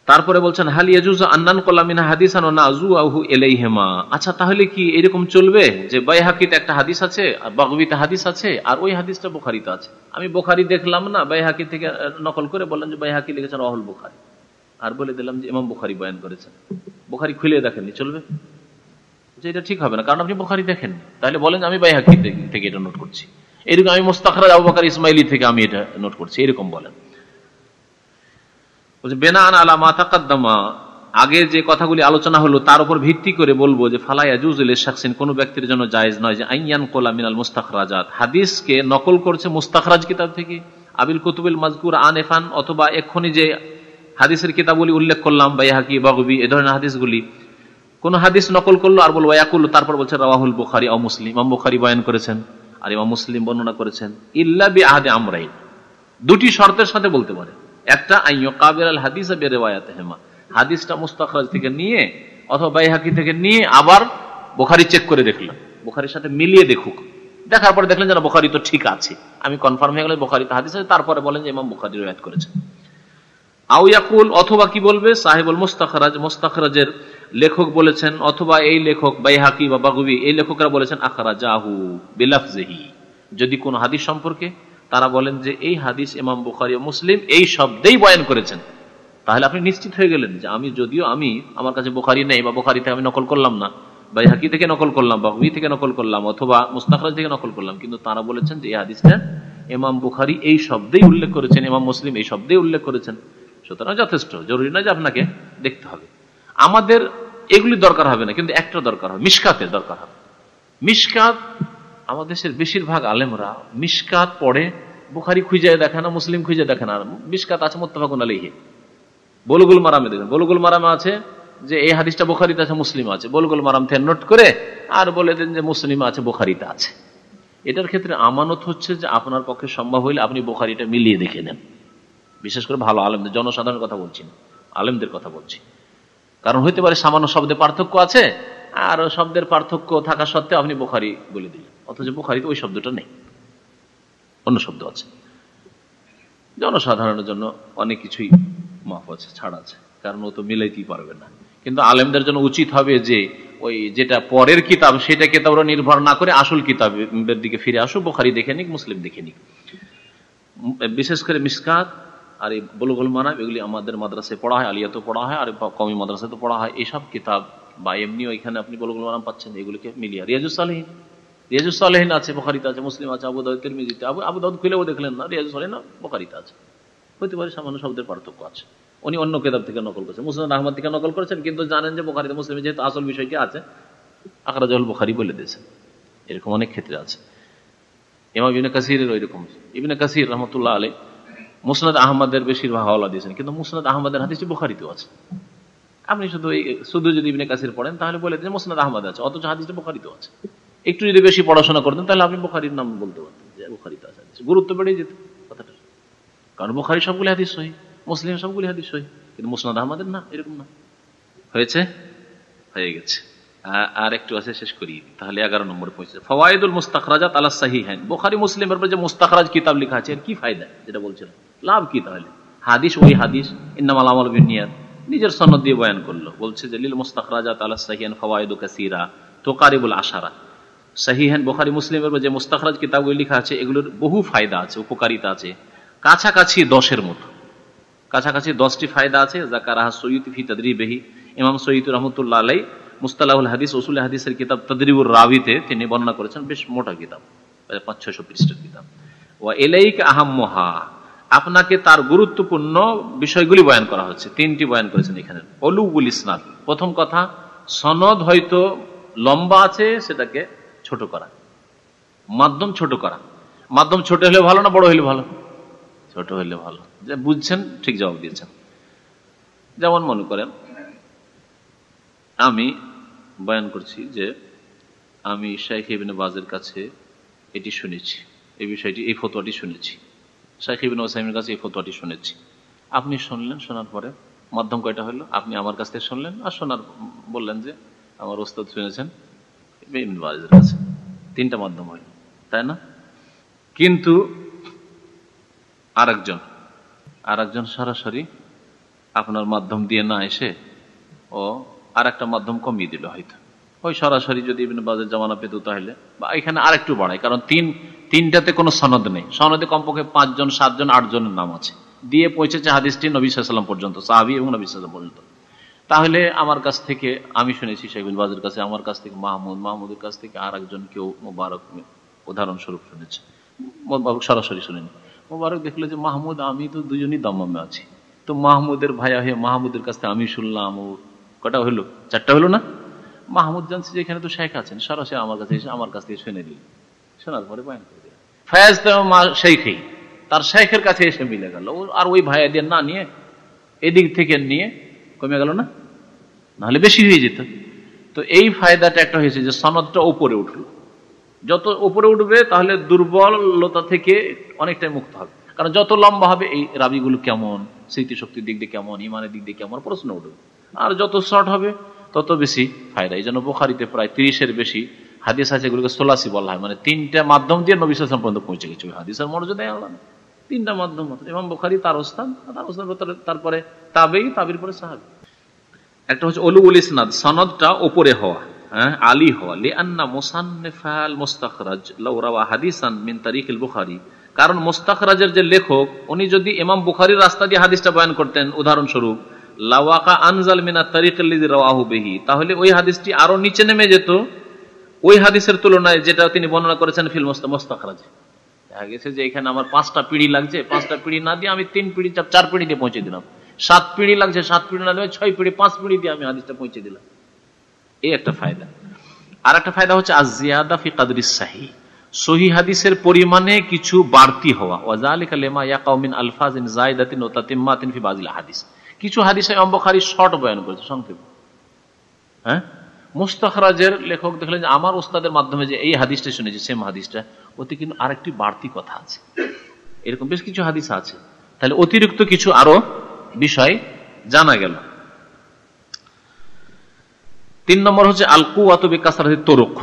তারপরে বলছেন হাল ইয়াজুজু আন্নান কলা মিন হাদিসান ওয়া নাযুহু ইলাইহিমা, আচ্ছা তাহলে কি এরকম চলবে যে বাইহাকিতে একটা হাদিস আছে আর বাগবীতে হাদিস আছে আর ওই হাদিসটা বুখারীতে আছে, আমি বুখারী দেখলাম না, বাইহাকি থেকে নকল করে বললাম যে বাইহাকি লিখেছেন রাওয়াহুল বুখারী, আর বলে দিলাম যে ইমাম বুখারী বয়ান করেছেন, বুখারী খুলে দেখেননি, চলবে? যে এটা ঠিক হবে না, কারণ আপনি বুখারী দেখেননি। তাহলে বলেন আমি বাইহাকি থেকে এটা নোট করছি, এরকম আমি মুস্তাখরাজ আবু বকর ইসমাইলি থেকে আমি এটা নোট করছি, এরকম বলেন। বেনাআন আলা মা তাকাদ্দামা, আগে যে কথাগুলি আলোচনা হলো তার উপর ভিত্তি করে বলবো যে ফালা ইয়াজুজু লিশাখসিন, কোন ব্যক্তির জন্য জায়েজ নয় যে আইয়ান কোলা মিনাল মুস্তাখরাজাত, হাদিসকে নকল করছে মুস্তাখরাজ কিতাব থেকে, আবিল কুতুবিল মাজকুর আনেফান, অথবা এক্ষুনি যে হাদিসের কিতাবগুলি উল্লেখ করলাম বাইহাকি বাগবী এ ধরনের হাদিসগুলি, কোন হাদিস নকল করলো আর বলবো ইয়াকুল, তারপর বলছে রাওয়াহুল বুখারী ও মুসলিম, ইমাম বুখারী বয়ান করেছেন আর ইমাম মুসলিম বর্ণনা করেছেন, ইল্লা বিআহদি আমরাইন, দুটি শর্তের সাথে বলতে পারে। একটা আইয়ুকাবিরাল হাদিস বিরিওয়ায়াতিহিমা, হাদিসটা মুস্তাখরাজ থেকে নিয়ে অথবা বাইহাকি থেকে নিয়ে আবার বুখারী চেক করে দেখলাম, বুখারীর সাথে মিলিয়ে দেখুক, দেখার পরে দেখলেন যে বুখারী তো ঠিক আছে, আমি কনফার্ম হয়ে গেল বুখারীতে হাদিস আছে, তারপরে বলেন যে ইমাম বুখারী riwayat করেছেন। আও ইয়াকুল, অথবা কি বলবে সাহিবুল মুস্তাখরাজ, মুস্তাখরাজের লেখক বলেছেন, অথবা এই লেখক বাইহাকি বা বাগবী এই লেখকরা বলেছেন আখরাজাহু বিলাফজিহি, যদি কোন হাদিস সম্পর্কে তারা বলেন যে এই হাদিস ইমাম বুখারী ও মুসলিম এই শব্দেই বয়ান করেছেন, তাহলে আপনি নিশ্চিত হয়ে গেলেন যে আমি যদিও আমার কাছে বুখারী নেই বা বুখারী থেকে আমি নকল করলাম না, বাইহাকি থেকে নকল করলাম, বাগবী থেকে নকল করলাম, অথবা মুস্তাখরাজ থেকে নকল করলাম, কিন্তু তারা বলেছেন যে এই হাদিসটা ইমাম বুখারী এই শব্দেই উল্লেখ করেছেন, ইমাম মুসলিম এই শব্দেই উল্লেখ করেছেন, সুতরাং যথেষ্ট, জরুরি নয় যে আপনাকে দেখতে হবে। আমাদের এগুলি দরকার হবে না, কিন্তু একটা দরকার হবে, মিশকাতের দরকার হবে। মিশকাত, আমাদের দেশের বেশিরভাগ আলেমরা মিশকাত পড়ে, বুখারী খুঁজে দেখে না, মুসলিম খুঁজে দেখে না, মিশকাত আছে মুত্তাফাকুন আলাইহি, বুলুগুল মারামে দেখেন, বুলুগুল মারামে আছে যে এই হাদিসটা বুখারীতে আছে, মুসলিম আছে, বুলুগুল মারাম থেকে নোট করে আর বলে দেন যে মুসলিম আছে, বুখারীতে আছে। এটার ক্ষেত্রে আমানত হচ্ছে যে আপনার পক্ষে সম্ভব হইলে আপনি বুখারীটা মিলিয়ে দেখে নেন, বিশেষ করে ভালো আলেমদের, জনসাধারণের কথা বলছি না, আলেমদের কথা বলছি। কারণ হইতে পারে সামান্য শব্দে পার্থক্য আছে, আর শব্দের পার্থক্য থাকা সত্ত্বেও আপনি বুখারী বলে দিলেন, অথচ বুখারীতে ওই শব্দটা নেই, অন্য শব্দ আছে। জনসাধারণের জন্য অনেক কিছুই মাফ আছে, ছাড় আছে, কারণ ও তো মিলাইতেই পারবে না। কিন্তু আলেমদের জন্য উচিত হবে যে ওই যেটা পরের কিতাব সেটা কিতাবরা নির্ভর না করে আসল কিতাবের দিকে ফিরে আসো, বুখারী দেখে নিক, মুসলিম দেখে নিক। বিশেষ করে মিশকাত আর এই বুলুগুল মারাম এগুলি আমাদের মাদ্রাসায় পড়া হয়, আলিয়াতেও পড়া হয়, আর কওমি মাদ্রাসাতেও পড়া হয়। এইসব কিতাব বা এমনিও এখানে আপনি বুলুগুল মারাম পাচ্ছেন, এগুলিকে মিলিয়ে রিয়াজুস সালিহিন, রিয়াজুস সালিহিন আছে, বুখারীতে আছে, মুসলিম আছে, আবু দাউদ, তিরমিজিতে, আবু দাউদ খুলেও দেখলেন না, রিয়াজুস সালিহিন বুখারীতে আছে। হতে পারে সামান্য শব্দের পার্থক্য আছে, উনি অন্য কিতাব থেকে নকল করেছেন, মুসনাদ আহমদ থেকে নকল করেছেন, কিন্তু জানেন যে বুখারীতে মুসলিমে যেহেতু আসল বিষয়টি আছে, আখরাজাহুল বুখারী বলে দিয়েছেন। এরকম অনেক ক্ষেত্রে আছে। ইমাম ইবনে কাসিরের ওইরকম, ইবনে কাসির রহমতুল্লাহ আলাইহি মুসনাদ আহমদের বেশিরভাগ হাওয়ালা দিয়েছেন, কিন্তু মুসনাদ আহমদের হাদিসটি বুখারীতেও আছে। আপনি শুধু যদি ইবনে কাসির পড়েন তাহলে বলে দেন মুসনাদ আহমদ আছে, অথচ হাদিসটা বুখারীতেও আছে। একটু যদি বেশি পড়াশোনা করতেন তাহলে আপনি বুখারীর নাম বলতে পারতেন যে বুখারীতে আছে, গুরুত্ব বেড়ে যেত কথাটা। কারণ বুখারী সবগুলি হাদিস সহিহ, মুসলিম সবগুলি হাদিস সহিহ, কিন্তু মুসনাদ আহমদের না, এরকম না। হয়েছে, হয়ে গেছে। আর একটু আছে, শেষ করি তাহলে। 11 নম্বরে পৌঁছে ফাওয়াইদুল মুস্তাখরাজাত আলা সাহিহাইন। বুখারী মুসলিমের উপর যে মুস্তাখরাজ কিতাব লেখা আছে এর কি ফায়দা, যেটা বলছিলাম, লাভ কি? তাহলে হাদিস ওই হাদিস, ইন্নামাল আমালু বিন্নিয়াত, নিজের সনদ দিয়ে বয়ান করলো। বলছে যে লিল মুস্তাখরাজাত আলা সাহিহাইন ফাওয়াইদু কাসীরা তুকারিবুল আশারা। সাহিহাইন বুখারী মুসলিমের উপর যে মুস্তাখরাজ কিতাবগুলি লেখা আছে এগুলোর বহু ফায়দা আছে, উপকারিতা আছে, কাছাকাছি 10-এর মতো, কাছাকাছি 10টি ফায়দা আছে। যাকারাহা সয়্যুতি ফি তাদরিবিহি। ইমাম সয়্যুতি রাহমাতুল্লাহ আলাইহি মুস্তালাহুল হাদিস, উসুল হাদিসের কিতাব তাদরিবুর রাবিতে তিনি বর্ণনা করেছেন, বেশ মোটা কিতাব, 500-600 পৃষ্ঠার কিতাব। ওয়া ইলাইকা আহাম্মুহা, আপনাকে তার গুরুত্বপূর্ণ বিষয়গুলি বয়ান করা হচ্ছে। 3টি বয়ান করেছেন এখানে। উলুউল ইসনাদ, প্রথম কথা, সনদ হয়তো লম্বা আছে সেটাকে ছোট করা, মাধ্যম ছোট করা। মাধ্যম ছোট হলে ভালো না বড় হলে ভালো? ছোট হলে ভালো। যে বুঝছেন ঠিক জবাব দিয়েছেন। যেমন মনে করেন আমি বয়ান করছি যে আমি শাইখ ইবনে বাজের কাছে এটি শুনেছি, এই বিষয়টি, এই ফতোয়াটি শুনেছি, শাইখ ইবনে উসাইমিনের কাছে এই ফতোয়াটি শুনেছি। আপনি শুনলেন, শোনার পরে মাধ্যম কয়টা হলো? আপনি আমার কাছ থেকে শুনলেন আর শোনার বললেন যে আমার ওস্তাদ শুনেছেন ইবনে বাজের কাছে, 3টা মাধ্যম হলো, তাই না? কিন্তু আরেকজন সরাসরি আপনার মাধ্যম দিয়ে না এসে ও আর একটা মাধ্যম কমিয়ে দিল হয়তো। ওই সরাসরি যদি ইবনে বাজের জামানা পেত তাহলে, বা এখানে আরেকটু বাড়ায়, কারণ 3টাতে কোনো সনদ নেই, সনদে কমপক্ষে 5 জন 7 জন 8 জনের নাম আছে, দিয়ে পৌঁছেছে হাদিসটি নবী সাল্লাল্লাহু আলাইহি ওয়াসাল্লাম পর্যন্ত, সাহাবী এবং নবী সাল্লাল্লাহু আলাইহি ওয়াসাল্লাম পর্যন্ত। তাহলে আমার কাছ থেকে আমি শুনেছি শাইখ ইবনে বাজের কাছে, আমার কাছ থেকে মাহমুদের কাছ থেকে আর একজন কেউ মুবারক উদাহরণস্বরূপ শুনেছে, সরাসরি শুনেনি। মুবারক দেখলো যে মাহমুদ আমি তো দুজনই দাম্মামে আছি, তো মাহমুদের ভাইয়া হয়ে মাহমুদের কাছ থেকে আমি শুনলাম, ও কটা হলো? 4টা হলো না? মাহমুদ জানছে যে এখানে তো শেখ আছেন, সরাসরি আমার কাছে এসে আমার কাছ থেকে শুনে দিল, শোনার পরে বয়ান করে দিল। ফায়াজ তো শেখই তার শেখের কাছে এসে মিলে গেল, আর ওই ভাইয়া দিয়ে না নিয়ে এদিক থেকে নিয়ে কমে গেল না, নাহলে বেশি হয়ে যেত। তো এই ফায়দাটা একটা হয়েছে যে সনদটা উপরে উঠলো, যত উপরে উঠবে তাহলে দুর্বলতা থেকে অনেকটাই মুক্ত হবে। কারণ যত লম্বা হবে এই রাবিগুলো কেমন, স্মৃতিশক্তির দিক দিয়ে কেমন, ইমানের দিক দিয়ে কেমন, প্রশ্ন উঠবে। আর যত শর্ট হবে তত বেশি ফায়দা। এই জন্য বুখারীতে প্রায় 30-এর বেশি হাদিস আছে, এগুলোকে সোলাসি বলা হয়, মানে 3টা মাধ্যম দিয়ে নবী সাল্লাল্লাহু আলাইহি ওয়াসাল্লাম পর্যন্ত পৌঁছে গেছে। ওই হাদিসের মর্যাদা আলাদা, 3টা মাধ্যম। ইমাম বুখারী, তার ওস্তাদ, তারপরে তাবেঈ, তাবির পরে সাহাবী। একটা হচ্ছে উলুউল ইসনাদ, সনদটা উপরে হওয়া, আলী হওয়া। লিআন্না মুসান্নিফাল মুস্তাখরাজ লাউ রাওয়া হাদিসান মিন তারিকিল বুখারী, কারণ মুস্তাখরাজের যে লেখক উনি যদি ইমাম বুখারীর রাস্তা দিয়ে হাদিসটা বয়ান করতেন, উদাহরণস্বরূপ লাওয়াকা আনজাল মিনাত তারিকিল্লাযী রাওয়াহু বিহি, তাহলে ওই হাদিসটি আরো নিচে নেমে যেত ওই হাদিসের তুলনায় যেটা তিনি বর্ণনা করেছেন ফিল মুস্তাখরাজে। দেখা গেছে যে এখানে আমার 5টা পিঁড়ি লাগছে, 5টা পিঁড়ি না দিয়ে আমি 3 পিঁড়ি 4 পিঁড়ি দিয়ে পৌঁছে দিলাম। 7 পিঁড়ি লাগছে, 7 পিঁড়ি না দিয়ে 6 পিঁড়ি 5 পিঁড়ি দিয়ে আমি হাদিসটা পৌঁছে দিলাম। এই একটা ফায়দা। আর একটা ফায়দা হচ্ছে আয-জিয়াদা ফি কদরিস সাহিহ, সহিহ হাদিসের পরিমাণে কিছু বাড়তি হওয়া। ওয়া যালিকা লিমা ইয়াকাউ মিন আলফাজিন যায়দাতিন ওয়া তাতিম্মাতিন ফি বাযিল হাদিস। কিছু হাদিসে ইমাম বুখারী শর্ট বয়ান করেছে, সংক্ষেপ। মুস্তাখরাজের লেখক দেখলেন যে আমার ওস্তাদের মাধ্যমে যে এই হাদিসটা শুনেছি, সেম হাদিসটা, ওতে কিন্তু আরেকটি বাড়তি কথা আছে, এরকম বেশ কিছু হাদিস আছে। তাহলে অতিরিক্ত কিছু আরো বিষয় জানা গেল। 3 নম্বর হচ্ছে আল কুওয়াতু বিকাসরাতি তুরুক।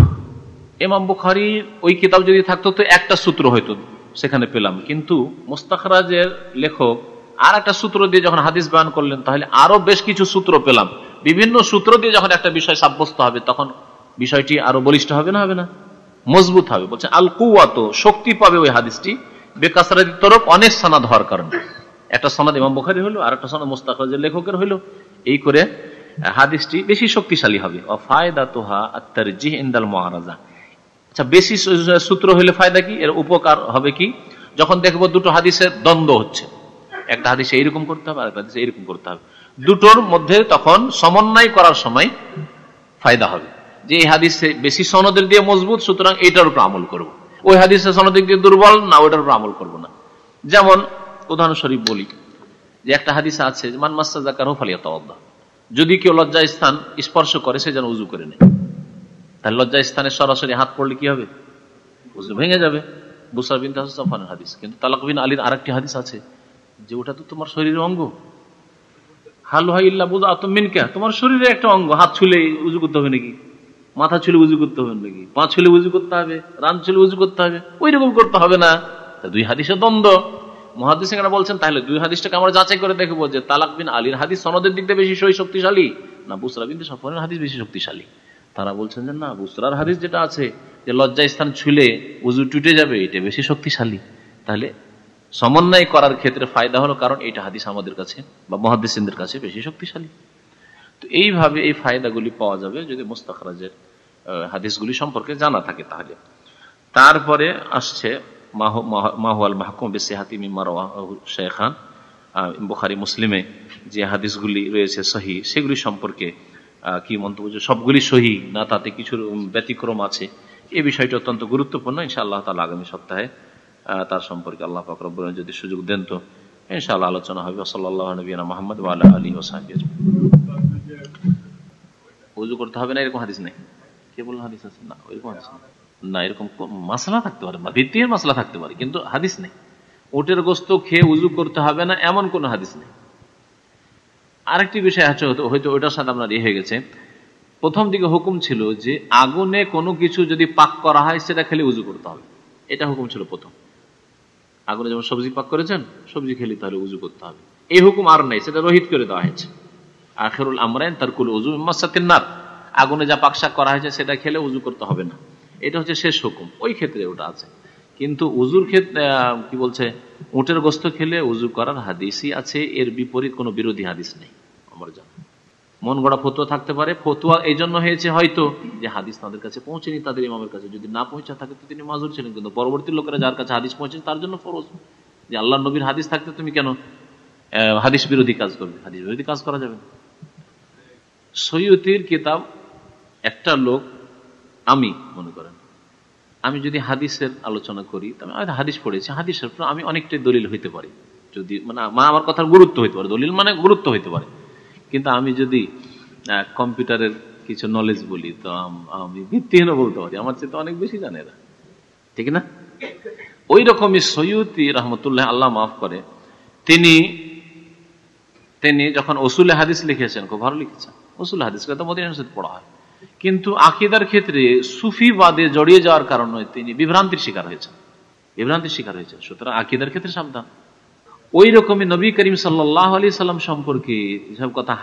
ইমাম বুখারীর ওই কিতাব যদি থাকতো তো একটা সূত্র হয়তো সেখানে পেলাম, কিন্তু মুস্তাখরাজের লেখক আর একটা সূত্র দিয়ে যখন হাদিস বয়ান করলেন তাহলে আরো বেশ কিছু সূত্র পেলাম। বিভিন্ন সূত্র দিয়ে যখন একটা বিষয় সাব্যস্ত হবে তখন বিষয়টি আরো বলিষ্ঠ হবে না, হবে না, মজবুত হবে। বলছে আল কুওয়াতু, শক্তি পাবে ওই হাদিসটি, বিকাসরাতি তুরুক, অনেক সনদ হওয়ার কারণে। একটা সনদ ইমাম বুখারী হলো, আর একটা সনদ মুস্তাখরাজের লেখকের হলো, এই করে হাদিসটি বেশি শক্তিশালী হবে। ওয়া ফায়দাতুহা আত-তারজিহ ইনদাল মুআরাজা। আচ্ছা, বেশি সূত্র হলে ফায়দা কি, এর উপকার হবে কি? যখন দেখবো দুটো হাদিসের দ্বন্দ্ব হচ্ছে, একটা হাদিসে এইরকম করতে হবে, আরেকটা হাদিসে এইরকম করতে হবে। দুটোর মধ্যে তখন সমন্বয় করার সময় ফায়দা হবে যে এই হাদিসে বেশি সনদের দিয়ে মজবুত, সুতরাং এইটার উপর আমল করব। ওই হাদিসে সনদের দিয়ে দুর্বল, না ওইটার উপর আমল করব না। যেমন উদাহরণস্বরূপ বলি যে একটা হাদিস আছে, মান মাসসা যাকারহু ফালিয়াতাওয়াদ্দা, যদি কেউ লজ্জা স্থান স্পর্শ করে সে যেন উযু করে নেয়। তাহলে লজ্জা স্থানে সরাসরি হাত পড়লে কি হবে? উযু ভেঙে যাবে। বুসরা বিনতে সাফওয়ানের হাদিস। কিন্তু তালাক বিন আলীর আরেকটি হাদিস আছে যে ওটা তো তোমার শরীরের অঙ্গ, হালুহা ইল্লা বুদআতুম মিনকা, তোমার শরীরে একটা অঙ্গ, হাত ছুলে উযু করতে হবে নাকি? মাথা ছুলে উযু করতে হবে নাকি? পা ছুলে উযু করতে হবে? রান ছুলে উযু করতে হবে? ওই রকম করতে হবে না। দুই হাদিসের দ্বন্দ্ব। মুহাদ্দিসিনরা বলছেন তাহলে দুই হাদিসটাকে আমরা যাচাই করে দেখবো যে তালাক বিন আলীর হাদিস সনদের দিক দিয়ে বেশি সহি শক্তিশালী না বুসরা বিনতে সাফওয়ানের হাদিস বেশি শক্তিশালী। তারা বলছেন যে না, বুসরার হাদিস যেটা আছে যে লজ্জা স্থান ছুলে উযু টুটে যাবে, এটা বেশি শক্তিশালী। তাহলে সমন্বয় করার ক্ষেত্রে ফায়দা হলো, কারণ এটা হাদিস আমাদের কাছে বা মুহাদ্দিসিনদের কাছে বেশি শক্তিশালী। তো এইভাবে এই ফায়দাগুলি পাওয়া যাবে যদি মুস্তাখরাজের হাদিসগুলি সম্পর্কে জানা থাকে। তাহলে তারপরে আসছে মাহুয়াল মাহকুম বিসিহাতি মিম্মা রাওয়াহু শাইখান, বুখারী মুসলিমে যে হাদিসগুলি রয়েছে সহিহ, সেগুলি সম্পর্কে কি মন্তব্য, সবগুলি সহিহ না তাতে কিছু ব্যতিক্রম আছে, এই বিষয়টি অত্যন্ত গুরুত্বপূর্ণ। ইনশাআল্লাহ তাআলা আগামী সপ্তাহে তার সম্পর্কে আল্লাহ পাক রব্বুল আলামিন যদি সুযোগ দেন তো ইনশাআল্লাহ আলোচনা হবে। সাল্লাল্লাহু আলা নবিয়িনা মুহাম্মদ ওয়া আলা আলিহি ওয়া সাহবিহি আজমাইন। ওযু করতে হবে না এরকম হাদিস নেই। কে বলল হাদিস আছে? না, এরকম হাদিস নেই। না, এরকম মাসলা থাকতে পারে, ভিত্তির মাসলা থাকতে পারে, কিন্তু হাদিস নেই। উটের গোশত খেয়ে উযু করতে হবে না এমন কোন হাদিস নেই। আরেকটি বিষয় আছে, হয়তো ওইটার সাথে আপনার হয়ে গেছে। প্রথম দিকে হুকুম ছিল যে আগুনে কোনো কিছু যদি পাক করা হয় সেটা খেলে উযু করতে হবে, এটা হুকুম ছিল প্রথম। আগুনে যেমন সবজি পাক করেছেন, সবজি খেলে তাহলে উযু করতে হবে, এই হুকুম আর নেই, সেটা রহিত করে দেওয়া হয়েছে। আখিরুল আমরাইন তারকুল উযু মিম্মা সাতিন নার, আগুনে যা পাকশাক করা হয়েছে সেটা খেলে উযু করতে হবে না, এটা হচ্ছে শেষ হুকুম। ওই ক্ষেত্রে ওটা আছে, কিন্তু উযুর ক্ষেত্রে কি বলছে, উটের গোশত খেলে উযু করার হাদিসই আছে, এর বিপরীত কোনো বিরোধী হাদিস নেই। আমরা জানি মন গড়া ফতোয়া থাকতে পারে, ফতোয়া এই জন্য হয়েছে হয়তো যে হাদিস তাদের কাছে পৌঁছেনি, তাদের ইমামের কাছে যদি না পৌঁছা থাকে তো তিনি মাযুর ছিলেন, কিন্তু পরবর্তী লোকেরা যার কাছে হাদিস পৌঁছেছে তার জন্য ফরজ যে আল্লাহর নবীর হাদিস থাকতে তুমি কেন হাদিস বিরোধী কাজ করবে? হাদিস বিরোধী কাজ করা যাবে না। সৈয়তির কিতাব একটা লোক, আমি মনে করেন আমি যদি হাদিসের আলোচনা করি, আমি হাদিস পড়েছি, হাদিসের আমি অনেকটাই দলিল হইতে পারি, যদি মানে আমার কথার গুরুত্ব হইতে পারে, দলিল মানে গুরুত্ব হইতে পারে। কিন্তু আমি যদি কম্পিউটারের কিছু নলেজ বলি তো আমি ভিত্তিহীন বলতে পারি, আমার চেয়ে তো অনেক বেশি জানে এরা, ঠিক না? ওই রকমই সৈয়দী রহমতুল্লাহ, আল্লাহ মাফ করে, তিনি যখন উসুলে হাদিস লিখেছেন, খুব ভালো লিখেছেন। উসুল হাদিস তো মদিনা ইউনিভার্সিটিতে পড়া হয়, কিন্তু আকীদার ক্ষেত্রে সুফিবাদে জড়িয়ে যাওয়ার কারণে তিনি বিভ্রান্তির শিকার হয়েছেন। সুতরাং আকীদার ক্ষেত্রে সাবধান। ওই রকমই নবী করিম সাল্লাল্লাহু আলাইহি সাল্লাম সম্পর্কে যেসব কথা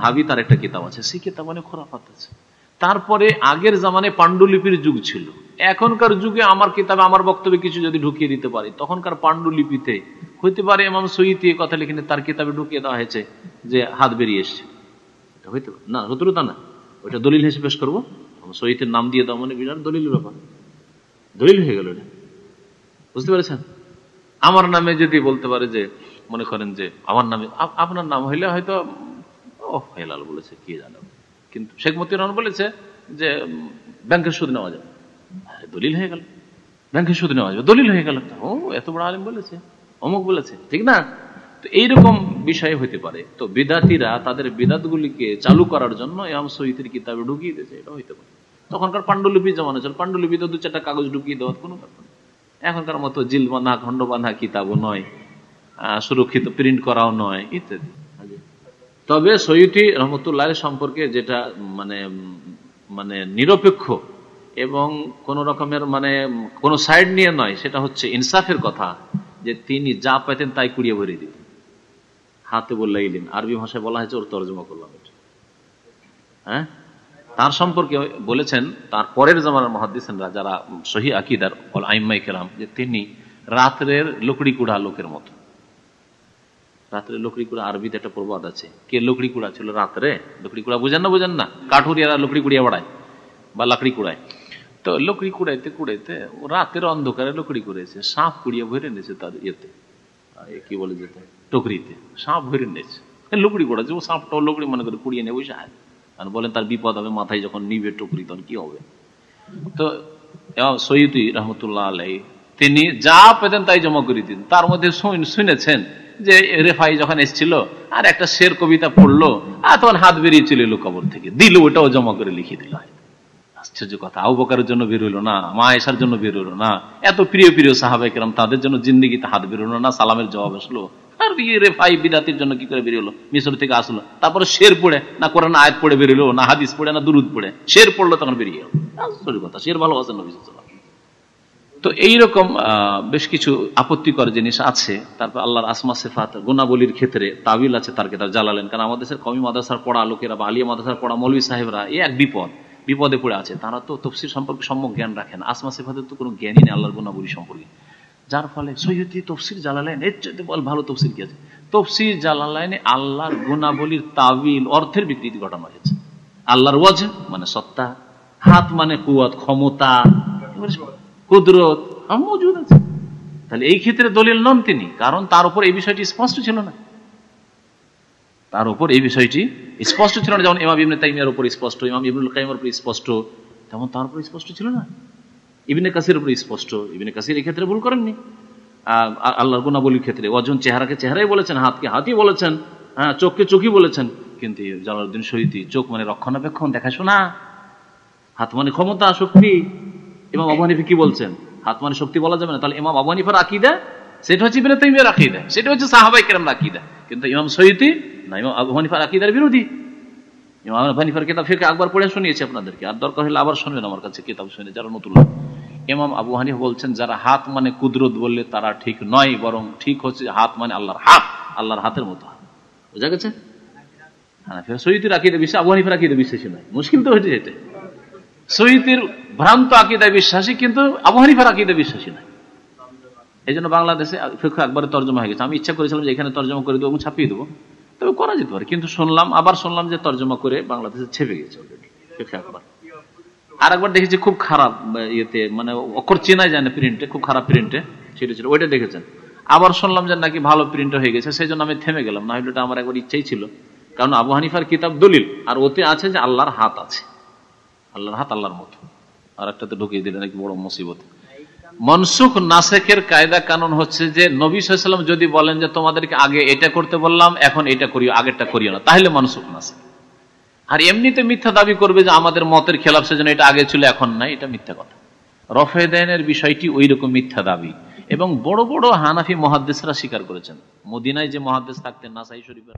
হাবি তার একটা কিতাব আছে, সেই কিতাব অনেক খুরাফাত আছে। তারপরে আগের জামানে পাণ্ডুলিপির যুগ ছিল, এখনকার যুগে আমার কিতাবে আমার বক্তব্যে কিছু যদি ঢুকিয়ে দিতে পারি, তখনকার পাণ্ডুলিপিতে হইতে পারে ইমাম সৈয়দী কথা লিখে তার কিতাবে ঢুকিয়ে দেওয়া হয়েছে যে হাত বেরিয়ে এসছে, এটা হইতে পারে না, শত্রুতা না, ওইটা দলিল হিসেবে পেশ করবো। সৈয়দের নাম দিয়ে দেওয়া মানে বিরাট দলিলের ব্যাপার, দলিল হয়ে গেল এটা, বুঝতে পেরেছেন? আমার নামে যদি বলতে পারে যে, মনে করেন যে আমার নামে, আপনার নাম হইলে হয়তো হেলাল বলেছে, কি জানো, কিন্তু শেখ মতিউর রহমান বলেছে যে ব্যাংকের সুদ নেওয়া যাবে, দলিল হয়ে গেল। ব্যাংকের সুদ নেওয়া যাবে, দলিল হয়ে গেল। ও এত বড় আলেম বলেছে, অমুক বলেছে, ঠিক না? তো এইরকম বিষয় হইতে পারে। তো বিদাতিরা তাদের বিদাতগুলিকে চালু করার জন্য ইমাম সৈয়দীর কিতাবে ঢুকিয়ে দিয়েছে, এটা হইতে পারে। তখনকার পাণ্ডুলিপি জমানা ছিল, পাণ্ডুলিপিতে দু চারটা কাগজ ঢুকিয়ে দেওয়ার কোনো ব্যাপার নেই। এখনকার মতো জিল বাঁধা খন্ড বাঁধা কিতাবও নয়, সুরক্ষিত প্রিন্ট করাও নয়, ইত্যাদি। তবে সৈয়দী রহমতুল্লাহ সম্পর্কে যেটা মানে নিরপেক্ষ এবং কোন রকমের মানে কোন সাইড নিয়ে নয়, সেটা হচ্ছে ইনসাফের কথা, যে তিনি যা পাইতেন তাই কুড়িয়ে ভরিয়ে দিতেন। হাতে বললেন, আরবি ভাষায় বলা হয়েছে, ওর তর্জমা করলাম এটা। হ্যাঁ, তার সম্পর্কে বলেছেন তার পরের জামানার মুহাদ্দিসিনরা যারা সহিহ আকীদার আইম্মায়ে কেরাম, যে তিনি রাত্রের লকড়ি কুড়া লোকের মতো। রাত্রে লকড়ি কুড়া, আরবিতে একটা প্রবাদ আছে, কে লকড়ি কুড়া ছিল রাত্রে? লকড়ি কুড়া বুঝেন না? কাঠুরিয়ারা লকড়ি কুড়িয়ে বেড়ায় বা লাকড়ি কুড়ায়। তো লকড়ি কুড়াইতে কুড়াইতে রাতের অন্ধকারে লকড়ি কুড়াইছে, সাপ কুড়িয়ে ভরে নিয়েছে তার ইয়েতে, কি বলে যেতে, টকরিতে সাপ ভরে নিয়েছে, লুকড়ি করেছে, ও সাপটাও লুকড়ি মনে করে কুড়িয়ে নিয়ে বসে আছে। আর বলেন তার বিপদ হবে, মাথায় যখন নিবে টুকরি তখন কি হবে। তো সৈয়দি রহমতুল্লাহ আলাই তিনি যা পেতেন তাই জমা করে দিন। তার মধ্যে শুনেছেন যে রেফাই যখন এসেছিল আর একটা শের কবিতা পড়লো, আর তখন হাত বেরিয়ে চলে এলো কবর থেকে, দিল ওটাও জমা করে লিখে দিল। আশ্চর্য কথা, আবু বকরের জন্য বের হইলো না, মা আয়েশার জন্য বের হইলো না, এত প্রিয় প্রিয় সাহাবায়ে কেরাম তাদের জন্য জিন্দেগিতে হাত বের হলো না, সালামের জবাব আসলো। আর রেফাই বিদাতির জন্য কি করে বেরিয়ে হলো, মিশর থেকে আসলো, তারপরে শের পড়ে না কোরআন আয়াত পড়ে বেরিয়ে হলো, না হাদিস পড়ে, না দুরুদ পড়ে, শের পড়লো তখন বেরিয়ে গেল। আশ্চর্য কথা, শের ভালোবাসেন নবী সাল্লাল্লাহু আলাইহি ওয়াসাল্লাম। তো এইরকম বেশ কিছু আপত্তিকর জিনিস আছে। তারপর আল্লাহর আসমা সিফাত গুণাবলীর ক্ষেত্রে তাবিল আছে তার কিতাব জালালেন। কারণ আমাদের দেশের কওমি মাদ্রাসার পড়া লোকেরা বা আলিয়া মাদ্রাসার পড়া মৌলভী সাহেবরা এই এক বিপদে পড়ে আছে। তারা তো তফসির সম্পর্কে সম্যক জ্ঞান রাখেন, আসমা সিফাতের তো কোনো জ্ঞানই নেই আল্লাহর গুণাবলী সম্পর্কে, যার ফলে সৈয়দি তফসির জালালাইন এর চেয়ে বল ভালো তফসির কি আছে। তফসির জালালাইনে আল্লাহর গুণাবলীর তাবিল অর্থের বিকৃতি ঘটানো হয়েছে। আল্লাহর ওয়াজ মানে সত্তা, হাত মানে কুওয়াত ক্ষমতা, কুদরত মজুদ আছে। তাহলে এই ক্ষেত্রে দলিল নন তিনি, কারণ তার উপর এই বিষয়টি স্পষ্ট ছিল না, তার উপর এই বিষয়টি স্পষ্ট ছিল না। যেমন ইমাম ইবনে তাইমিয়ার উপর স্পষ্ট, ইমাম ইবনুল কাইয়িমের উপর স্পষ্ট, তেমন তার উপর স্পষ্ট ছিল না। ইবনে কাসির উপর স্পষ্ট, ইবনে কাসির এই ক্ষেত্রে ভুল করেননি। আল্লাহর গুণাবলীর ক্ষেত্রে ওজন চেহারাকে চেহারাই বলেছেন, হাতকে হাতই বলেছেন, হ্যাঁ চোখকে চোখই বলেছেন। কিন্তু জালালউদ্দিন সৈয়দী চোখ মানে রক্ষণাবেক্ষণ, দেখাশোনা, হাত মানে ক্ষমতা শক্তি। ইমাম আবু হানিফা কি বলছেন, হাত মানে শক্তি বলা যাবে না। তাহলে ইমাম আবু হানিফার আকীদা সেটা হচ্ছে ইবনে তাইমিয়ার আকীদা, সেটা হচ্ছে সাহাবায়ে কেরামের আকীদা। কিন্তু ইমাম সৈয়দী না, ইমাম আবু হানিফার আকীদার বিরোধী। ইমাম আবু হানিফার কিতাব ফিকহ আকবর পড়ে শুনিয়েছি আপনাদেরকে, আর দরকার হলে আবার শুনবেন আমার কাছে কিতাব শুনে যারা নতুন। ইমাম আবু হানিফা বলছেন যারা হাত মানে কুদরত বললে তারা ঠিক নয়, বরং ঠিক হচ্ছে হাত মানে আল্লাহর হাত, আল্লাহর হাতের মতো। বুঝা গেছে? হ্যাঁ, সৈয়দীর আকীদা বিশ্বাস, আবু হানিফার আকীদা বিশ্বাসী নয়। মুশকিল তো হয়েছে এটা, সৈয়দীর ভ্রান্ত আকীদায় বিশ্বাসী কিন্তু আবু হানিফার আকীদায় বিশ্বাসী নয়। এই জন্য বাংলাদেশে ফিকহ আকবরের তর্জমা হয়ে গেছে। আমি ইচ্ছা করেছিলাম যে এখানে তর্জমা করে দেবো, ছাপিয়ে দেবো, তবে করা যেতে পারে, কিন্তু আবার শুনলাম যে তর্জমা করে বাংলাদেশে ছেপে গেছে অলরেডি ফিকহ আকবর। আর একবার দেখেছি খুব খারাপ ইয়েতে, মানে অক্ষর চেনাই যায় না প্রিন্টে, খুব খারাপ প্রিন্টে ছিল, ওইটা দেখেছেন। আবার শুনলাম যে নাকি ভালো প্রিন্ট হয়ে গেছে, সেই জন্য আমি থেমে গেলাম। না হলে আমার একবার ইচ্ছাই ছিল, কারণ আবু হানিফার কিতাব দলিল, আর ওতে আছে যে আল্লাহর হাত আছে, আল্লাহর হাত আল্লাহর মতো। আর একটা তো ঢুকিয়ে দিলে নাকি বড় মুসিবত। মনসুখ নাসেখের কায়দা কানুন হচ্ছে যে নবী সাল্লাল্লাহু আলাইহি ওয়াসাল্লাম যদি বলেন যে তোমাদেরকে আগে এটা করতে বললাম, এখন এটা করিও, আগেরটা করিও না, তাহলে মনসুখ নাসেখ। আর এমনিতে মিথ্যা দাবি করবে যে আমাদের মতের খেলাফ, সেজন্য এটা আগে ছিল এখন নাই, এটা মিথ্যা কথা। রফে দেনের বিষয়টি ওই রকম মিথ্যা দাবি, এবং বড় বড় হানাফি মুহাদ্দিসরা স্বীকার করেছেন। মদিনায় যে মুহাদ্দিস থাকতেন নাসাই শরীফের